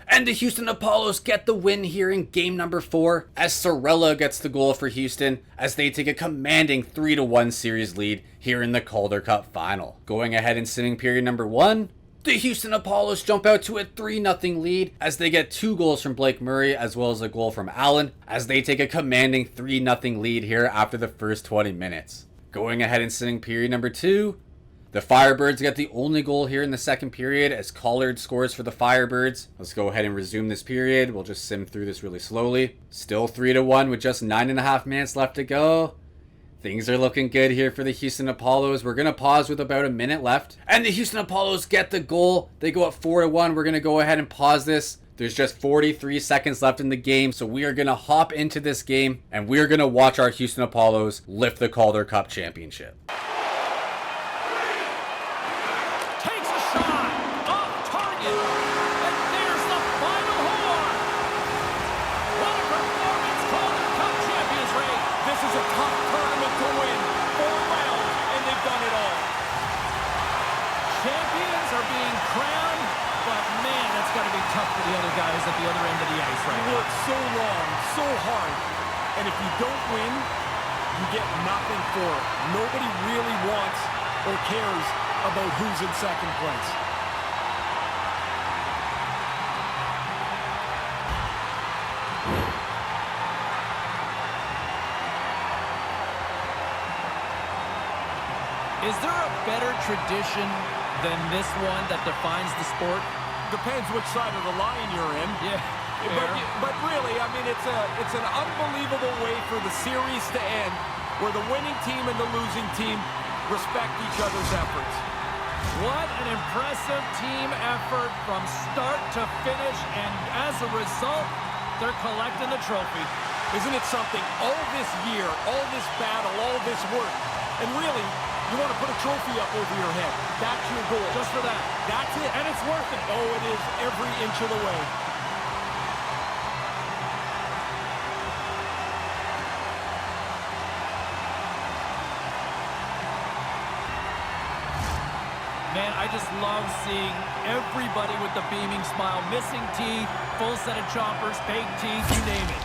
[SPEAKER 2] And the Houston Apollos get the win here in game number 4, as Sorella gets the goal for Houston, as they take a commanding 3-1 series lead here in the Calder Cup final. Going ahead and simming period number 1, the Houston Apollos jump out to a 3-0 lead, as they get 2 goals from Blake Murray as well as a goal from Allen, as they take a commanding 3-0 lead here after the first 20 minutes. Going ahead and simming period number 2, the Firebirds get the only goal here in the second period as Collard scores for the Firebirds. Let's go ahead and resume this period. We'll just sim through this really slowly. Still 3-1 with just 9.5 minutes left to go. Things are looking good here for the Houston Apollos. We're going to pause with about a minute left. And the Houston Apollos get the goal. They go up 4-1. We're going to go ahead and pause this. There's just 43 seconds left in the game, so we are going to hop into this game and we're going to watch our Houston Apollos lift the Calder Cup championship.
[SPEAKER 7] The other guys at the other end of the ice right now.
[SPEAKER 8] You work so long, so hard, and if you don't win, you get nothing for it. Nobody really wants or cares about who's in second place.
[SPEAKER 7] Is there a better tradition than this one that defines the sport?
[SPEAKER 8] Depends which side of the line you're in.
[SPEAKER 7] Yeah.
[SPEAKER 8] But really, I mean, it's an unbelievable way for the series to end, where the winning team and the losing team respect each other's efforts.
[SPEAKER 7] What an impressive team effort from start to finish, and as a result, they're collecting the trophy.
[SPEAKER 8] Isn't it something? All this year, all this battle, all this work, and really, you want to put a trophy up over your head. That's your goal.
[SPEAKER 7] Just for that.
[SPEAKER 8] That's it.
[SPEAKER 7] And it's worth it.
[SPEAKER 8] Oh, it is every inch of the way.
[SPEAKER 7] Man, I just love seeing everybody with the beaming smile, missing teeth, full set of choppers, fake teeth, you name it.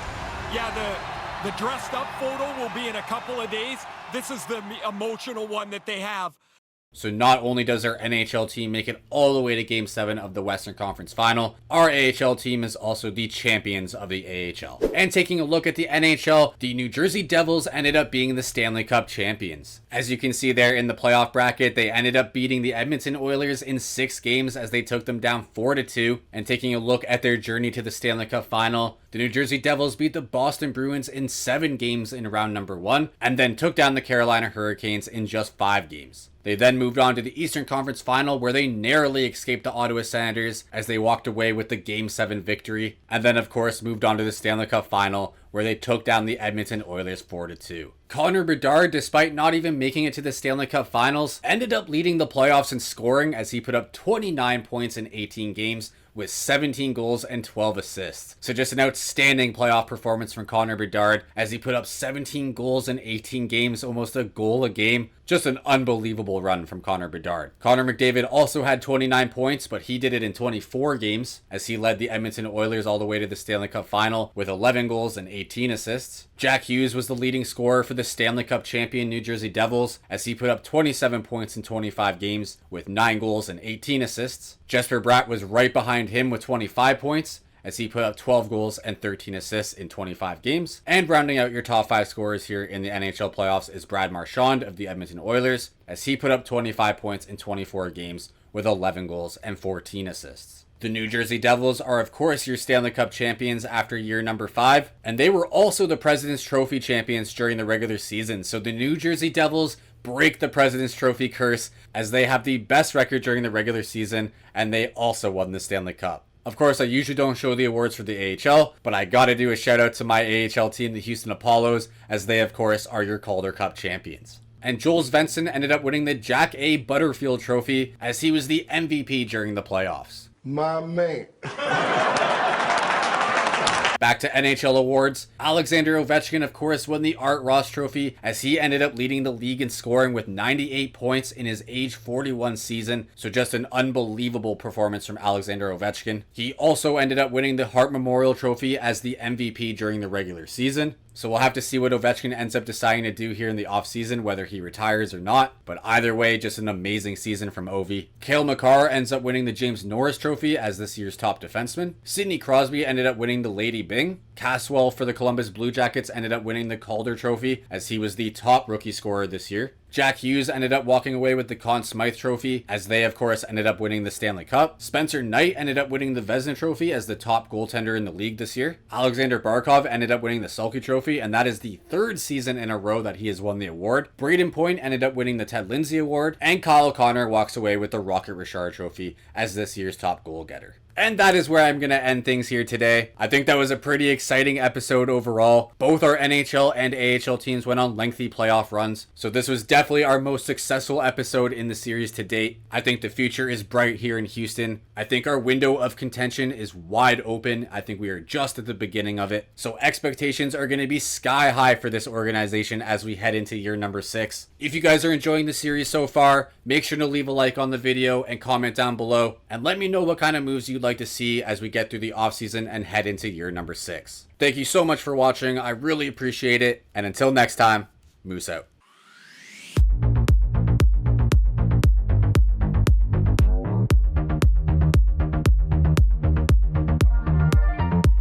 [SPEAKER 8] Yeah, the dressed up photo will be in a couple of days. This is the emotional one that they have.
[SPEAKER 2] So not only does our NHL team make it all the way to Game 7 of the Western Conference Final, our AHL team is also the champions of the AHL. And taking a look at the NHL, the New Jersey Devils ended up being the Stanley Cup champions. As you can see there in the playoff bracket, they ended up beating the Edmonton Oilers in 6 games as they took them down 4-2. And taking a look at their journey to the Stanley Cup Final, the New Jersey Devils beat the Boston Bruins in 7 games in round number 1, and then took down the Carolina Hurricanes in just 5 games. They then moved on to the Eastern Conference Final, where they narrowly escaped the Ottawa Senators as they walked away with the Game 7 victory, and then of course moved on to the Stanley Cup Final, where they took down the Edmonton Oilers 4-2. Connor Bedard, despite not even making it to the Stanley Cup Finals, ended up leading the playoffs in scoring as he put up 29 points in 18 games, with 17 goals and 12 assists. So just an outstanding playoff performance from Connor Bedard as he put up 17 goals in 18 games, almost a goal a game. Just an unbelievable run from Connor Bedard. Connor McDavid also had 29 points, but he did it in 24 games as he led the Edmonton Oilers all the way to the Stanley Cup Final with 11 goals and 18 assists. Jack Hughes was the leading scorer for the Stanley Cup champion New Jersey Devils as he put up 27 points in 25 games with 9 goals and 18 assists. Jesper Bratt was right behind him with 25 points as he put up 12 goals and 13 assists in 25 games. And rounding out your top 5 scorers here in the NHL playoffs is Brad Marchand of the Edmonton Oilers as he put up 25 points in 24 games with 11 goals and 14 assists. The New Jersey Devils are of course your Stanley Cup champions after year number 5, and they were also the President's Trophy champions during the regular season. So the New Jersey Devils break the President's Trophy curse as they have the best record during the regular season, and they also won the Stanley Cup. Of course, I usually don't show the awards for the AHL, but I gotta do a shout out to my AHL team, the Houston Apollos, as they of course are your Calder Cup champions. And Joel Svensson ended up winning the Jack A. Butterfield Trophy as he was the MVP during the playoffs.
[SPEAKER 6] My man.
[SPEAKER 2] Back to NHL awards, Alexander Ovechkin of course won the Art Ross Trophy as he ended up leading the league in scoring with 98 points in his age 41 season, so just an unbelievable performance from Alexander Ovechkin. He also ended up winning the Hart Memorial Trophy as the MVP during the regular season. So we'll have to see what Ovechkin ends up deciding to do here in the offseason, whether he retires or not. But either way, just an amazing season from Ovi. Cale Makar ends up winning the James Norris Trophy as this year's top defenseman. Sidney Crosby ended up winning the Lady Byng. Caswell for the Columbus Blue Jackets ended up winning the Calder Trophy as he was the top rookie scorer this year. Jack Hughes ended up walking away with the Conn Smythe Trophy as they of course ended up winning the Stanley Cup. Spencer Knight ended up winning the Vezina Trophy as the top goaltender in the league this year. Alexander Barkov ended up winning the Selke Trophy, and that is the third season in a row that he has won the award. Braden Point ended up winning the Ted Lindsay Award, and Kyle Connor walks away with the Rocket Richard Trophy as this year's top goal getter. And that is where I'm going to end things here today. I think that was a pretty exciting episode overall. Both our NHL and AHL teams went on lengthy playoff runs, so this was definitely our most successful episode in the series to date. I think the future is bright here in Houston. I think our window of contention is wide open. I think we are just at the beginning of it. So expectations are going to be sky high for this organization as we head into year number 6. If you guys are enjoying the series so far, make sure to leave a like on the video and comment down below. And let me know what kind of moves you'd like to see as we get through the offseason and head into year number 6. Thank you so much for watching. I really appreciate it. And until next time, Moose out.